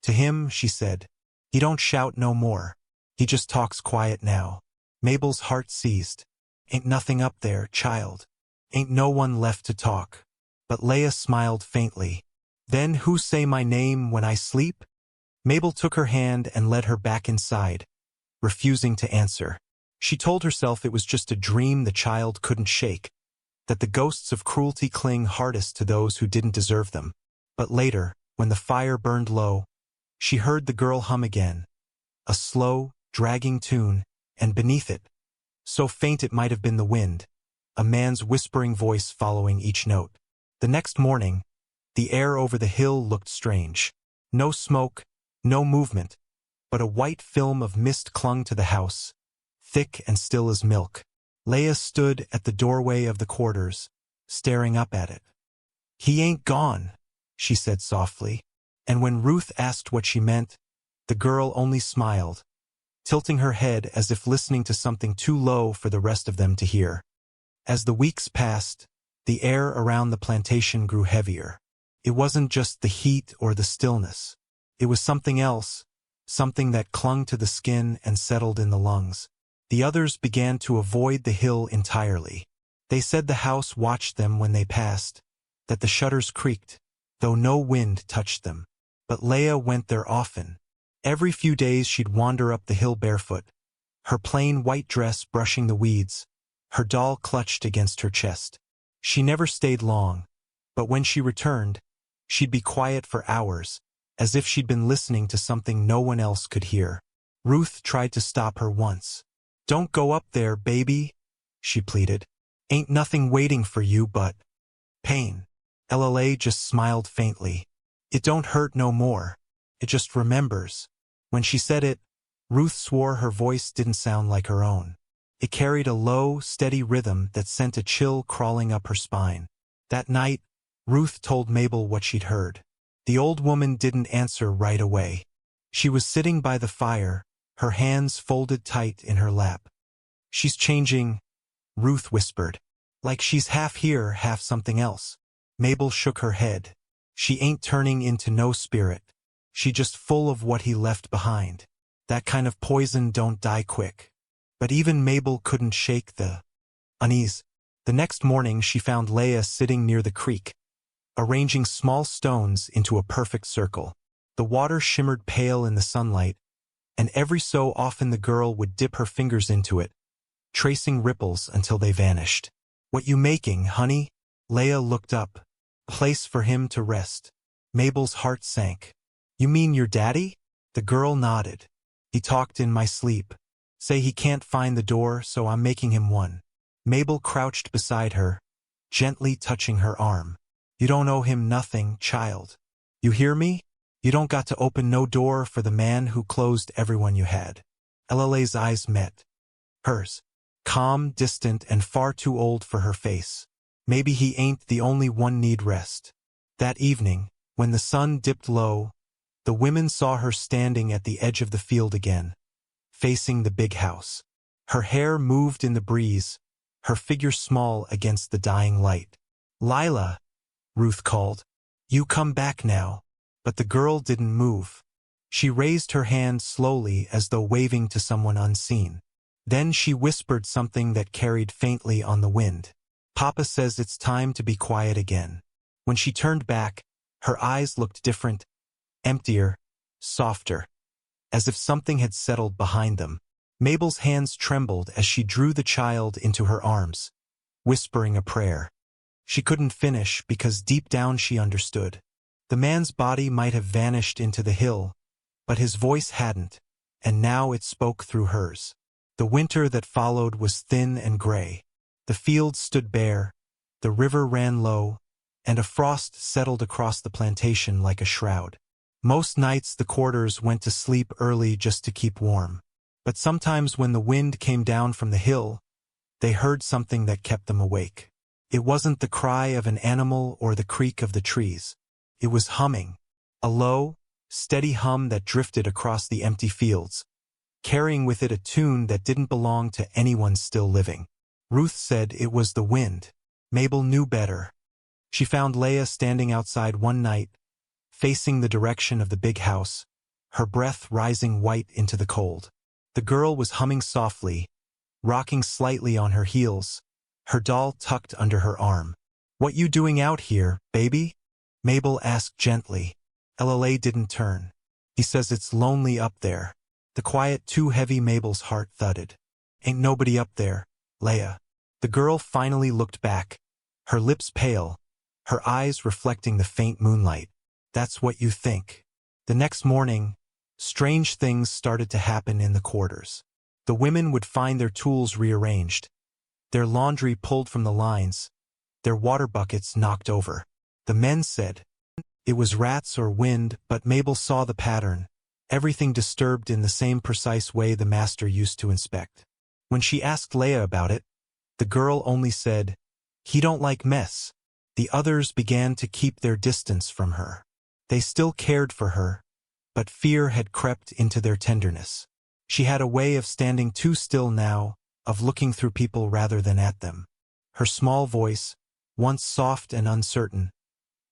"To him," she said. "He don't shout no more. He just talks quiet now. Mabel's heart seized. Ain't nothing up there, child. Ain't no one left to talk. But Leia smiled faintly. Then who say my name when I sleep? Mabel took her hand and led her back inside, refusing to answer. She told herself it was just a dream the child couldn't shake, that the ghosts of cruelty cling hardest to those who didn't deserve them. But later, when the fire burned low, she heard the girl hum again, a slow, dragging tune, and beneath it, so faint it might have been the wind, a man's whispering voice following each note. The next morning, the air over the hill looked strange. No smoke, no movement, but a white film of mist clung to the house, thick and still as milk. Leia stood at the doorway of the quarters, staring up at it. "He ain't gone," she said softly, and when Ruth asked what she meant, the girl only smiled, tilting her head as if listening to something too low for the rest of them to hear. As the weeks passed, the air around the plantation grew heavier. It wasn't just the heat or the stillness. It was something else, something that clung to the skin and settled in the lungs. The others began to avoid the hill entirely. They said the house watched them when they passed, that the shutters creaked, though no wind touched them. But Leia went there often. Every few days she'd wander up the hill barefoot, her plain white dress brushing the weeds, her doll clutched against her chest. She never stayed long, but when she returned, she'd be quiet for hours, as if she'd been listening to something no one else could hear. Ruth tried to stop her once. "Don't go up there, baby," she pleaded. "Ain't nothing waiting for you but pain." Lla just smiled faintly. "It don't hurt no more. It just remembers." When she said it, Ruth swore her voice didn't sound like her own. It carried a low, steady rhythm that sent a chill crawling up her spine. That night, Ruth told Mabel what she'd heard. The old woman didn't answer right away. She was sitting by the fire, her hands folded tight in her lap. "She's changing," Ruth whispered. "Like she's half here, half something else." Mabel shook her head. "She ain't turning into no spirit. She just full of what he left behind. That kind of poison don't die quick." But even Mabel couldn't shake the unease. The next morning she found Leia sitting near the creek, arranging small stones into a perfect circle. The water shimmered pale in the sunlight, and every so often the girl would dip her fingers into it, tracing ripples until they vanished. "What you making, honey?" Leia looked up. "Place for him to rest." Mabel's heart sank. "You mean your daddy?" The girl nodded. "He talked in my sleep. Say he can't find the door, so I'm making him one." Mabel crouched beside her, gently touching her arm. "You don't owe him nothing, child. You hear me? You don't got to open no door for the man who closed everyone you had." Lla's eyes met hers, calm, distant, and far too old for her face. Maybe he ain't the only one need rest. That evening, when the sun dipped low, the women saw her standing at the edge of the field again, facing the big house. Her hair moved in the breeze, her figure small against the dying light. "Lila," Ruth called. "You come back now." But the girl didn't move. She raised her hand slowly as though waving to someone unseen. Then she whispered something that carried faintly on the wind. "Papa says it's time to be quiet again." When she turned back, her eyes looked different, emptier, softer, as if something had settled behind them. Mabel's hands trembled as she drew the child into her arms, whispering a prayer. She couldn't finish because deep down she understood. The man's body might have vanished into the hill, but his voice hadn't, and now it spoke through hers. The winter that followed was thin and gray. The fields stood bare, the river ran low, and a frost settled across the plantation like a shroud. Most nights the quarters went to sleep early just to keep warm. But sometimes when the wind came down from the hill, they heard something that kept them awake. It wasn't the cry of an animal or the creak of the trees. It was humming, a low, steady hum that drifted across the empty fields, carrying with it a tune that didn't belong to anyone still living. Ruth said it was the wind. Mabel knew better. She found Leia standing outside one night, facing the direction of the big house, her breath rising white into the cold. The girl was humming softly, rocking slightly on her heels, her doll tucked under her arm. "What you doing out here, baby?" Mabel asked gently. LLA didn't turn. "He says it's lonely up there." The quiet too heavy Mabel's heart thudded. "Ain't nobody up there, Leia." The girl finally looked back, her lips pale, her eyes reflecting the faint moonlight. "That's what you think." The next morning, strange things started to happen in the quarters. The women would find their tools rearranged, their laundry pulled from the lines, their water buckets knocked over. The men said it was rats or wind, but Mabel saw the pattern, everything disturbed in the same precise way the master used to inspect. When she asked Leia about it, the girl only said, "He don't like mess." The others began to keep their distance from her. They still cared for her, but fear had crept into their tenderness. She had a way of standing too still now, of looking through people rather than at them. Her small voice, once soft and uncertain,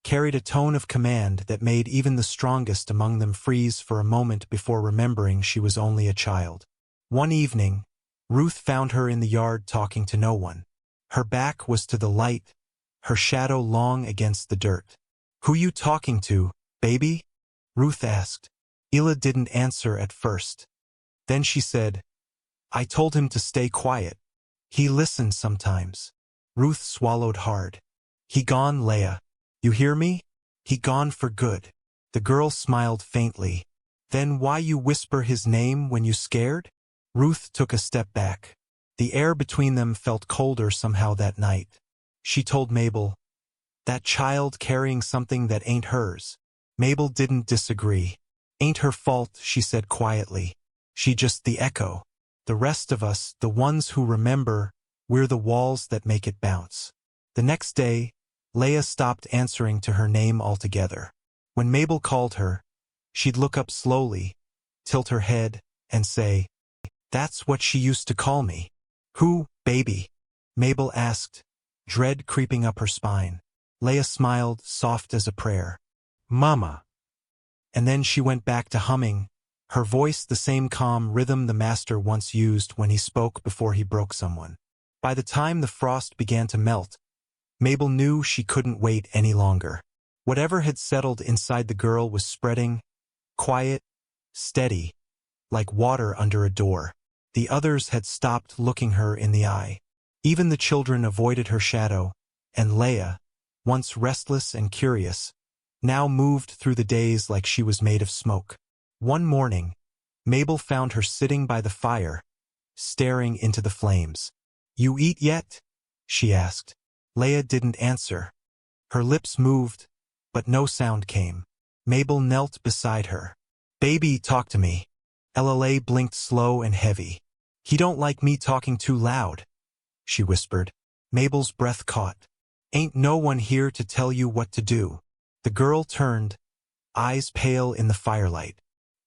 carried a tone of command that made even the strongest among them freeze for a moment before remembering she was only a child. One evening, Ruth found her in the yard talking to no one. Her back was to the light, her shadow long against the dirt. "Who you talking to, baby?" Ruth asked. Hila didn't answer at first. Then she said, "I told him to stay quiet. He listens sometimes." Ruth swallowed hard. "He gone, Leia. You hear me? He gone for good." The girl smiled faintly. "Then why you whisper his name when you scared?" Ruth took a step back. The air between them felt colder somehow that night. She told Mabel, "That child carrying something that ain't hers." Mabel didn't disagree. "Ain't her fault," she said quietly. "She just the echo. The rest of us, the ones who remember, we're the walls that make it bounce." The next day, Leia stopped answering to her name altogether. When Mabel called her, she'd look up slowly, tilt her head, and say, "That's what she used to call me." "Who, baby?" Mabel asked, dread creeping up her spine. Leia smiled, soft as a prayer. "Mama." And then she went back to humming, her voice the same calm rhythm the master once used when he spoke before he broke someone. By the time the frost began to melt, Mabel knew she couldn't wait any longer. Whatever had settled inside the girl was spreading, quiet, steady, like water under a door. The others had stopped looking her in the eye. Even the children avoided her shadow, and Leia, once restless and curious, now moved through the days like she was made of smoke. One morning, Mabel found her sitting by the fire, staring into the flames. "You eat yet?" she asked. Leia didn't answer. Her lips moved, but no sound came. Mabel knelt beside her. "Baby, talk to me." LLA blinked slow and heavy. "He don't like me talking too loud," she whispered. Mabel's breath caught. "Ain't no one here to tell you what to do." The girl turned, eyes pale in the firelight.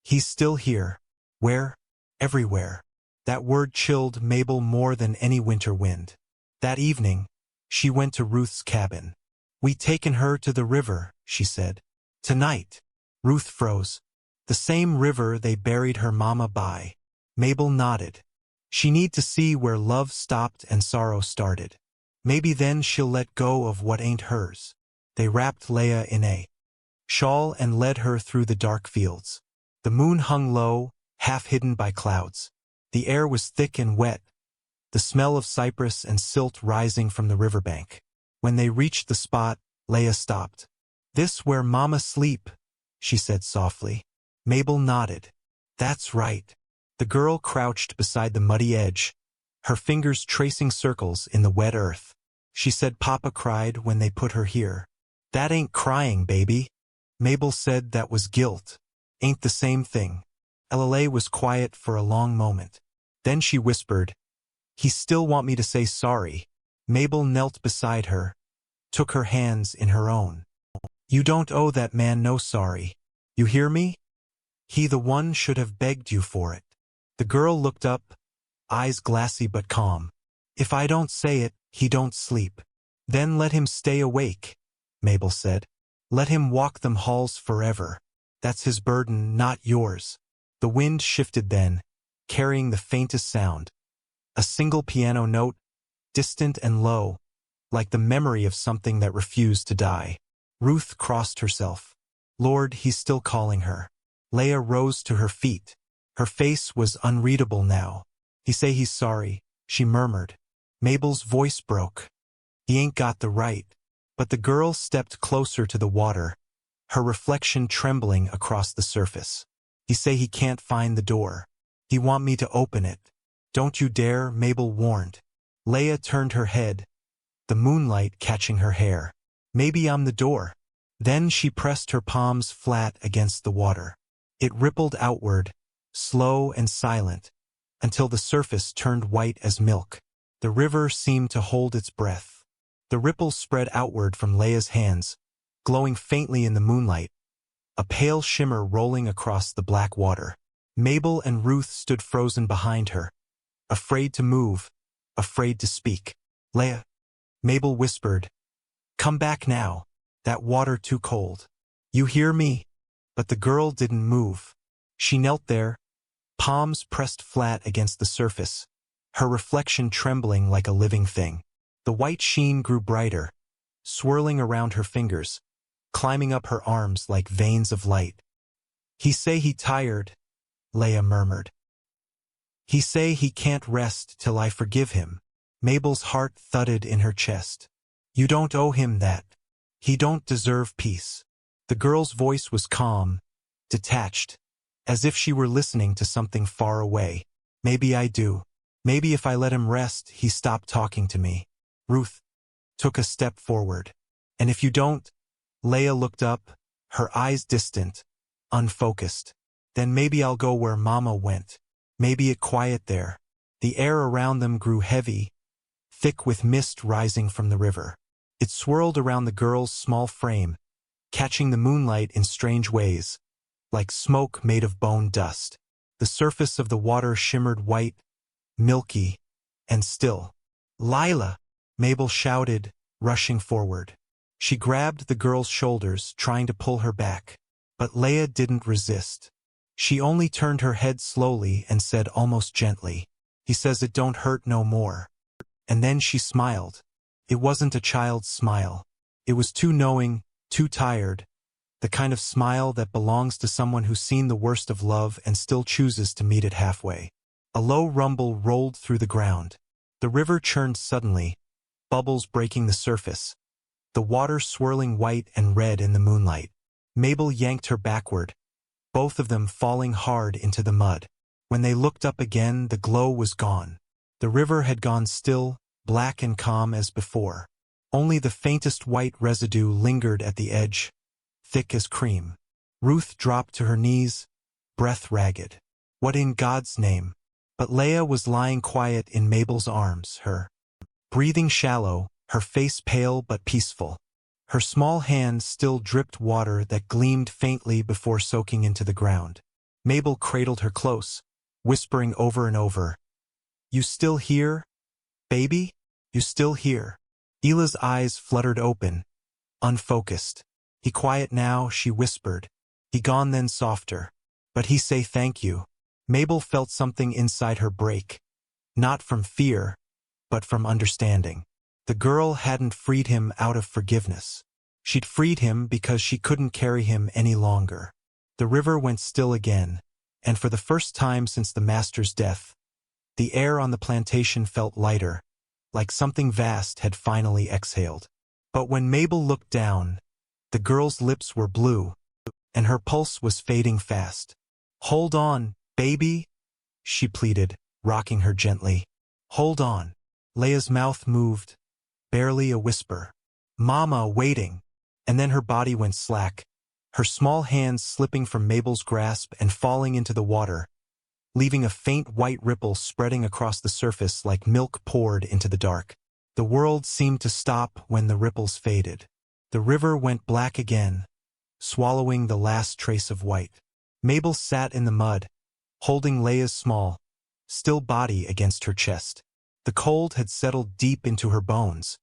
"He's still here." "Where?" "Everywhere." That word chilled Mabel more than any winter wind. That evening, she went to Ruth's cabin. "We taken her to the river," she said. "Tonight." Ruth froze. "The same river they buried her mama by." Mabel nodded. "She need to see where love stopped and sorrow started. Maybe then she'll let go of what ain't hers." They wrapped Leia in a shawl and led her through the dark fields. The moon hung low, half hidden by clouds. The air was thick and wet, the smell of cypress and silt rising from the riverbank. When they reached the spot, Leia stopped. "This where Mama sleep," she said softly. Mabel nodded. "That's right." The girl crouched beside the muddy edge, her fingers tracing circles in the wet earth. She said Papa cried when they put her here. "That ain't crying, baby." Mabel said that was guilt. "Ain't the same thing." LLA was quiet for a long moment. Then she whispered, "He still want me to say sorry." Mabel knelt beside her, took her hands in her own. "You don't owe that man no sorry. You hear me? He the one should have begged you for it." The girl looked up, eyes glassy but calm. "If I don't say it, he don't sleep." "Then let him stay awake," Mabel said. "Let him walk them halls forever. That's his burden, not yours." The wind shifted then, carrying the faintest sound. A single piano note, distant and low, like the memory of something that refused to die. Ruth crossed herself. Lord, he's still calling her. Leah rose to her feet. Her face was unreadable now. He say he's sorry, she murmured. Mabel's voice broke. He ain't got the right. But the girl stepped closer to the water, her reflection trembling across the surface. He say he can't find the door. He want me to open it. Don't you dare, Mabel warned. Leah turned her head, the moonlight catching her hair. Maybe I'm the door. Then she pressed her palms flat against the water. It rippled outward, slow and silent, until the surface turned white as milk. The river seemed to hold its breath. The ripples spread outward from Leah's hands, glowing faintly in the moonlight, a pale shimmer rolling across the black water. Mabel and Ruth stood frozen behind her, afraid to move, afraid to speak. Leah, Mabel whispered, come back now. That water too cold. You hear me? But the girl didn't move. She knelt there, palms pressed flat against the surface, her reflection trembling like a living thing. The white sheen grew brighter, swirling around her fingers, climbing up her arms like veins of light. He say he tired, Leah murmured. He say he can't rest till I forgive him. Mabel's heart thudded in her chest. You don't owe him that. He don't deserve peace. The girl's voice was calm, detached, as if she were listening to something far away. Maybe I do. Maybe if I let him rest, he stopped talking to me. Ruth took a step forward. And if you don't? Leah looked up, her eyes distant, unfocused. Then maybe I'll go where Mama went. Maybe it quiet there. The air around them grew heavy, thick with mist rising from the river. It swirled around the girl's small frame, catching the moonlight in strange ways, like smoke made of bone dust. The surface of the water shimmered white, milky, and still. Lila! Mabel shouted, rushing forward. She grabbed the girl's shoulders, trying to pull her back. But Leah didn't resist. She only turned her head slowly and said almost gently, he says it don't hurt no more. And then she smiled. It wasn't a child's smile. It was too knowing, too tired, the kind of smile that belongs to someone who's seen the worst of love and still chooses to meet it halfway. A low rumble rolled through the ground. The river churned suddenly, bubbles breaking the surface, the water swirling white and red in the moonlight. Mabel yanked her backward, both of them falling hard into the mud. When they looked up again, the glow was gone. The river had gone still, black and calm as before. Only the faintest white residue lingered at the edge, thick as cream. Ruth dropped to her knees, breath ragged. What in God's name? But Leah was lying quiet in Mabel's arms, her breathing shallow, her face pale but peaceful. Her small hands still dripped water that gleamed faintly before soaking into the ground. Mabel cradled her close, whispering over and over, "You still here, baby? You still here?" Hila's eyes fluttered open, unfocused. "He quiet now," she whispered. "He gone," then softer. "But he say thank you." Mabel felt something inside her break, not from fear, but from understanding. The girl hadn't freed him out of forgiveness. She'd freed him because she couldn't carry him any longer. The river went still again, and for the first time since the master's death, the air on the plantation felt lighter, like something vast had finally exhaled. But when Mabel looked down, the girl's lips were blue, and her pulse was fading fast. "Hold on, baby," she pleaded, rocking her gently. "Hold on." Leah's mouth moved, barely a whisper. "Mama, waiting." And then her body went slack, her small hands slipping from Mabel's grasp and falling into the water, leaving a faint white ripple spreading across the surface like milk poured into the dark. The world seemed to stop when the ripples faded. The river went black again, swallowing the last trace of white. Mabel sat in the mud, holding Leah's small, still body against her chest. The cold had settled deep into her bones,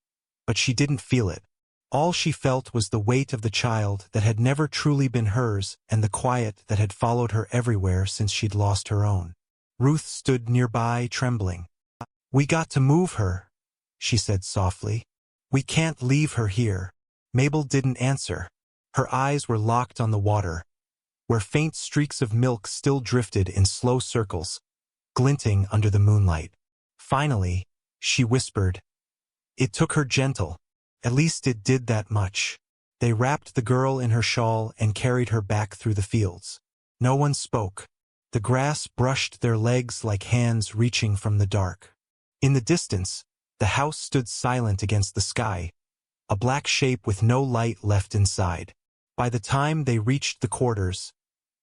but she didn't feel it. All she felt was the weight of the child that had never truly been hers and the quiet that had followed her everywhere since she'd lost her own. Ruth stood nearby, trembling. "We got to move her," she said softly. "We can't leave her here." Mabel didn't answer. Her eyes were locked on the water, where faint streaks of milk still drifted in slow circles, glinting under the moonlight. Finally, she whispered. It took her gentle. At least it did that much. They wrapped the girl in her shawl and carried her back through the fields. No one spoke. The grass brushed their legs like hands reaching from the dark. In the distance, the house stood silent against the sky, a black shape with no light left inside. By the time they reached the quarters,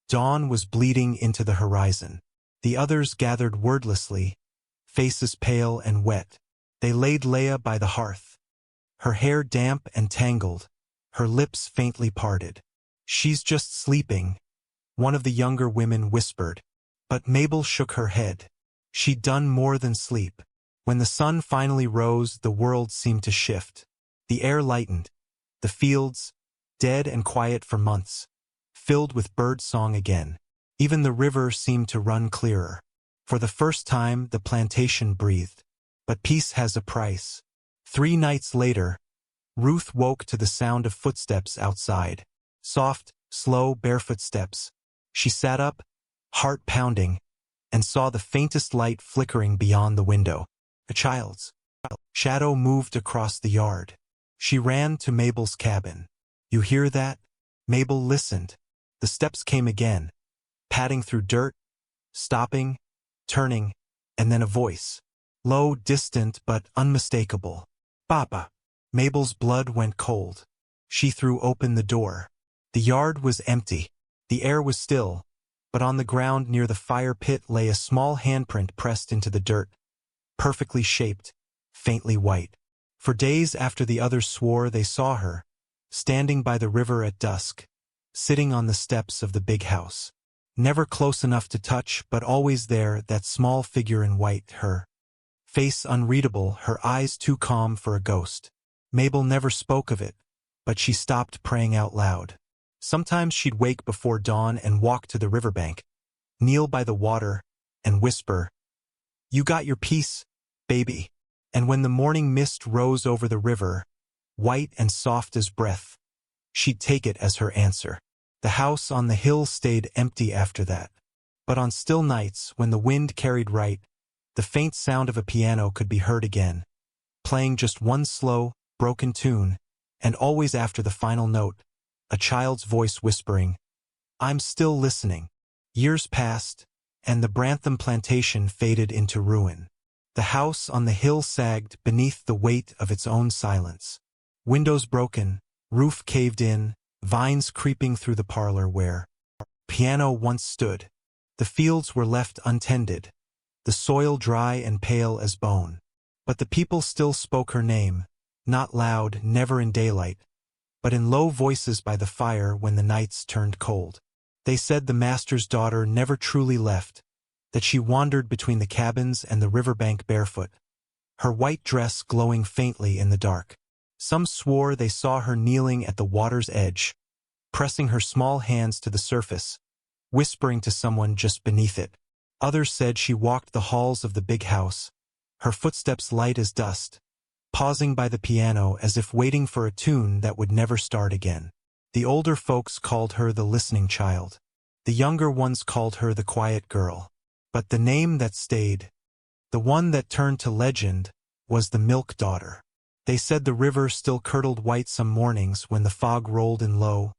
dawn was bleeding into the horizon. The others gathered wordlessly, faces pale and wet. They laid Leah by the hearth, her hair damp and tangled, her lips faintly parted. "She's just sleeping," one of the younger women whispered. But Mabel shook her head. She'd done more than sleep. When the sun finally rose, the world seemed to shift. The air lightened. The fields, dead and quiet for months, filled with bird song again. Even the river seemed to run clearer. For the first time, the plantation breathed. But peace has a price. 3 nights later, Ruth woke to the sound of footsteps outside. Soft, slow, barefoot steps. She sat up, heart pounding, and saw the faintest light flickering beyond the window. A child's shadow moved across the yard. She ran to Mabel's cabin. "You hear that?" Mabel listened. The steps came again, padding through dirt, stopping, turning, and then a voice. Low, distant, but unmistakable. "Papa." Mabel's blood went cold. She threw open the door. The yard was empty. The air was still, but on the ground near the fire pit lay a small handprint pressed into the dirt, perfectly shaped, faintly white. For days after the others swore they saw her, standing by the river at dusk, sitting on the steps of the big house. Never close enough to touch, but always there, that small figure in white, her face unreadable, her eyes too calm for a ghost. Mabel never spoke of it, but she stopped praying out loud. Sometimes she'd wake before dawn and walk to the riverbank, kneel by the water, and whisper, "You got your peace, baby." And when the morning mist rose over the river, white and soft as breath, she'd take it as her answer. The house on the hill stayed empty after that. But on still nights, when the wind carried right, the faint sound of a piano could be heard again, playing just one slow, broken tune, and always after the final note, a child's voice whispering, "I'm still listening." Years passed, and the Brantham plantation faded into ruin. The house on the hill sagged beneath the weight of its own silence. Windows broken, roof caved in, vines creeping through the parlor where piano once stood. The fields were left untended, the soil dry and pale as bone. But the people still spoke her name, not loud, never in daylight, but in low voices by the fire when the nights turned cold. They said the master's daughter never truly left, that she wandered between the cabins and the riverbank barefoot, her white dress glowing faintly in the dark. Some swore they saw her kneeling at the water's edge, pressing her small hands to the surface, whispering to someone just beneath it. Others said she walked the halls of the big house, her footsteps light as dust, pausing by the piano as if waiting for a tune that would never start again. The older folks called her the listening child. The younger ones called her the quiet girl. But the name that stayed, the one that turned to legend, was the Milk Daughter. They said the river still curdled white some mornings when the fog rolled in low,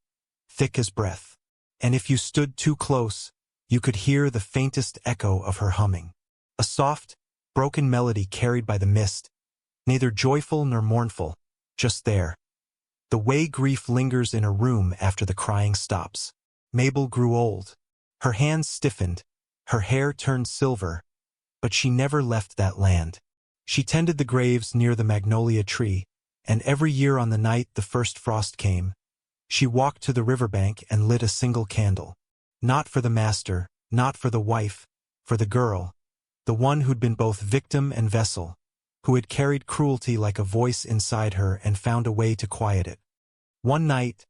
thick as breath. And if you stood too close, you could hear the faintest echo of her humming. A soft, broken melody carried by the mist, neither joyful nor mournful, just there. The way grief lingers in a room after the crying stops. Mabel grew old. Her hands stiffened, her hair turned silver, but she never left that land. She tended the graves near the magnolia tree, and every year on the night the first frost came, she walked to the riverbank and lit a single candle. Not for the master, not for the wife, for the girl, the one who'd been both victim and vessel, who had carried cruelty like a voice inside her and found a way to quiet it. One night,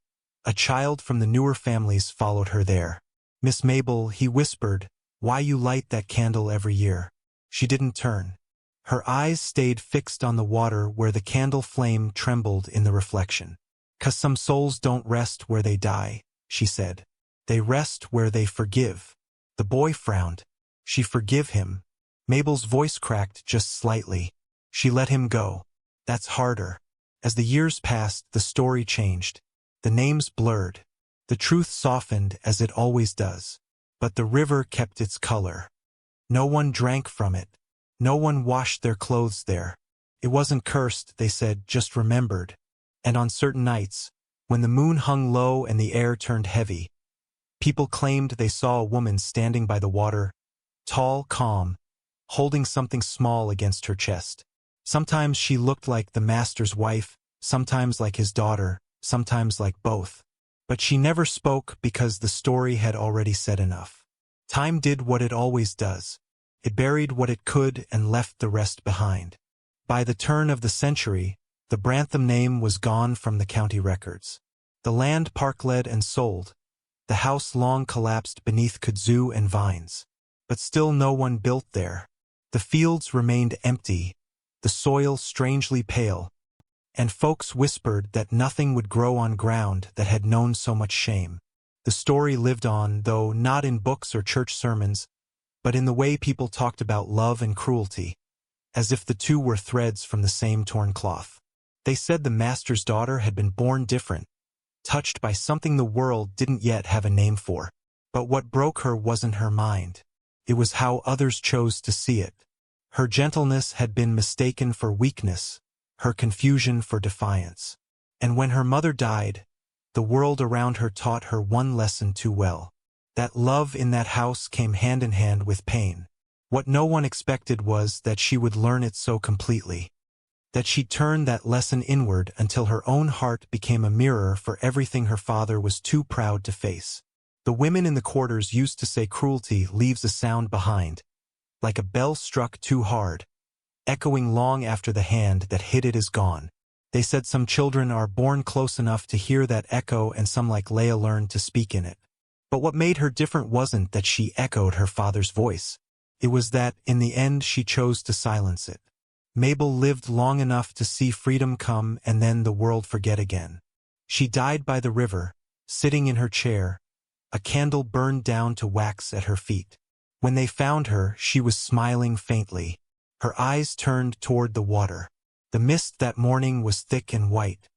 a child from the newer families followed her there. "Miss Mabel," he whispered, Why you light that candle every year?" She didn't turn. Her eyes stayed fixed on the water where the candle flame trembled in the reflection. "'Cause some souls don't rest where they die," she said. "They rest where they forgive." The boy frowned. "She forgive him?" Mabel's voice cracked just slightly. She let him go. "That's harder." As the years passed, the story changed. The names blurred. The truth softened as it always does. But the river kept its color. No one drank from it. No one washed their clothes there. It wasn't cursed, they said, just remembered. And on certain nights, when the moon hung low and the air turned heavy, people claimed they saw a woman standing by the water, tall, calm, holding something small against her chest. Sometimes she looked like the master's wife, sometimes like his daughter, sometimes like both. But she never spoke because the story had already said enough. Time did what it always does. It buried what it could and left the rest behind. By the turn of the century, the Brantham name was gone from the county records. The land parkled and sold. The house long collapsed beneath kudzu and vines. But still no one built there. The fields remained empty, the soil strangely pale, and folks whispered that nothing would grow on ground that had known so much shame. The story lived on, though not in books or church sermons, but in the way people talked about love and cruelty, as if the two were threads from the same torn cloth. They said the master's daughter had been born different, touched by something the world didn't yet have a name for. But what broke her wasn't her mind. It was how others chose to see it. Her gentleness had been mistaken for weakness, her confusion for defiance. And when her mother died, the world around her taught her one lesson too well. That love in that house came hand in hand with pain. What no one expected was that she would learn it so completely. That she'd turn that lesson inward until her own heart became a mirror for everything her father was too proud to face. The women in the quarters used to say cruelty leaves a sound behind, like a bell struck too hard, echoing long after the hand that hit it is gone. They said some children are born close enough to hear that echo and some like Leah learn to speak in it. But what made her different wasn't that she echoed her father's voice. It was that, in the end, she chose to silence it. Mabel lived long enough to see freedom come and then the world forget again. She died by the river, sitting in her chair, a candle burned down to wax at her feet. When they found her, she was smiling faintly. Her eyes turned toward the water. The mist that morning was thick and white.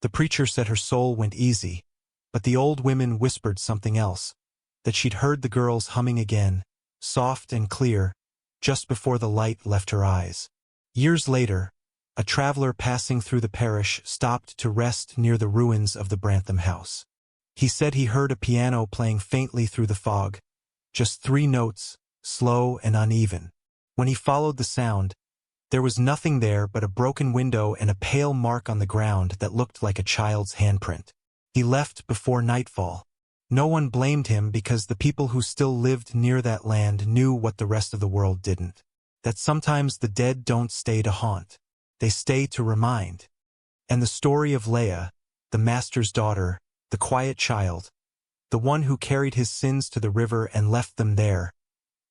The preacher said her soul went easy, but the old women whispered something else, that she'd heard the girls humming again, soft and clear, just before the light left her eyes. Years later, a traveler passing through the parish stopped to rest near the ruins of the Brantham house. He said he heard a piano playing faintly through the fog, just 3 notes, slow and uneven. When he followed the sound, there was nothing there but a broken window and a pale mark on the ground that looked like a child's handprint. He left before nightfall. No one blamed him because the people who still lived near that land knew what the rest of the world didn't. That sometimes the dead don't stay to haunt. They stay to remind. And the story of Leah, the master's daughter, the quiet child, the one who carried his sins to the river and left them there,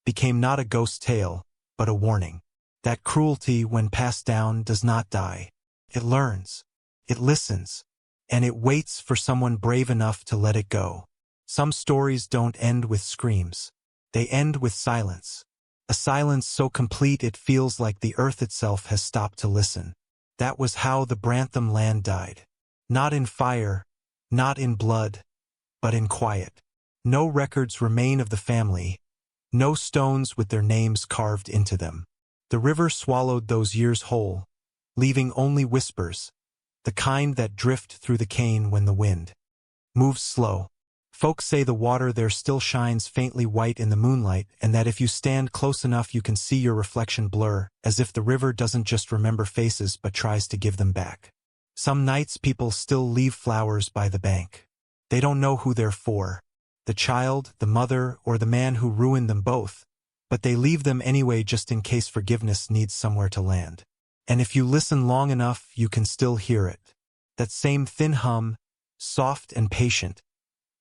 became not a ghost tale, but a warning. That cruelty, when passed down, does not die. It learns. It listens. And it waits for someone brave enough to let it go. Some stories don't end with screams. They end with silence. A silence so complete it feels like the earth itself has stopped to listen. That was how the Brantham land died. Not in fire, not in blood, but in quiet. No records remain of the family, no stones with their names carved into them. The river swallowed those years whole, leaving only whispers, the kind that drift through the cane when the wind moves slow. Folks say the water there still shines faintly white in the moonlight, and that if you stand close enough you can see your reflection blur, as if the river doesn't just remember faces but tries to give them back. Some nights people still leave flowers by the bank. They don't know who they're for, the child, the mother, or the man who ruined them both, but they leave them anyway just in case forgiveness needs somewhere to land. And if you listen long enough, you can still hear it. That same thin hum, soft and patient,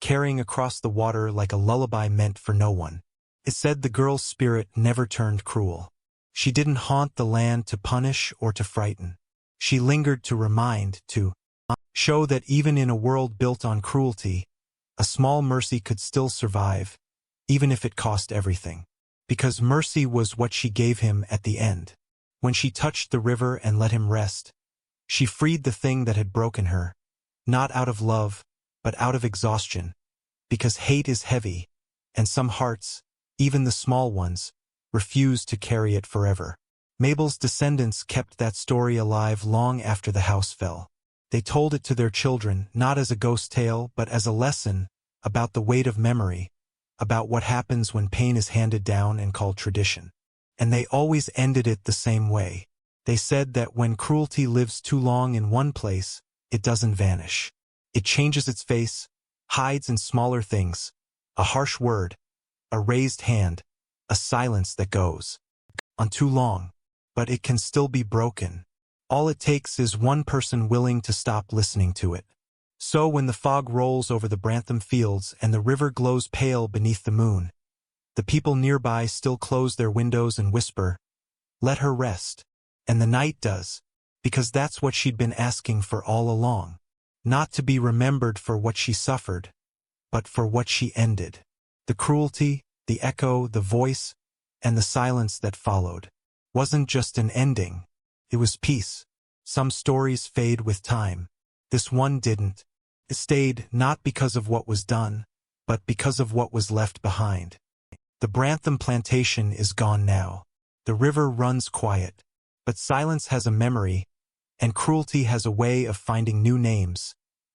carrying across the water like a lullaby meant for no one. It said the girl's spirit never turned cruel. She didn't haunt the land to punish or to frighten. She lingered to remind, to show that even in a world built on cruelty, a small mercy could still survive, even if it cost everything. Because mercy was what she gave him at the end. When she touched the river and let him rest, she freed the thing that had broken her, not out of love, but out of exhaustion. Because hate is heavy, and some hearts, even the small ones, refuse to carry it forever. Mabel's descendants kept that story alive long after the house fell. They told it to their children, not as a ghost tale, but as a lesson about the weight of memory, about what happens when pain is handed down and called tradition. And they always ended it the same way. They said that when cruelty lives too long in one place, it doesn't vanish. It changes its face, hides in smaller things, a harsh word, a raised hand, a silence that goes on too long. But it can still be broken. All it takes is one person willing to stop listening to it. So when the fog rolls over the Brantham Fields and the river glows pale beneath the moon, the people nearby still close their windows and whisper, "Let her rest." And the night does, because that's what she'd been asking for all along. Not to be remembered for what she suffered, but for what she ended. The cruelty, the echo, the voice, and the silence that followed wasn't just an ending, it was peace. Some stories fade with time. This one didn't. It stayed not because of what was done, but because of what was left behind. The Brantham plantation is gone now. The river runs quiet. But silence has a memory, and cruelty has a way of finding new names,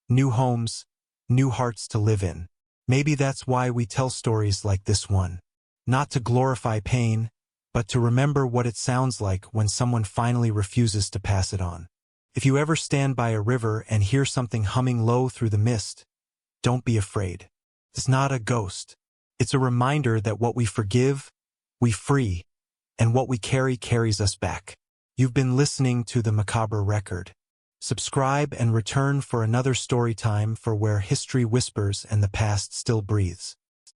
new homes, new hearts to live in. Maybe that's why we tell stories like this one. Not to glorify pain, but to remember what it sounds like when someone finally refuses to pass it on. If you ever stand by a river and hear something humming low through the mist, don't be afraid. It's not a ghost. It's a reminder that what we forgive, we free, and what we carry carries us back. You've been listening to The Macabre Record. Subscribe and return for another story time for where history whispers and the past still breathes.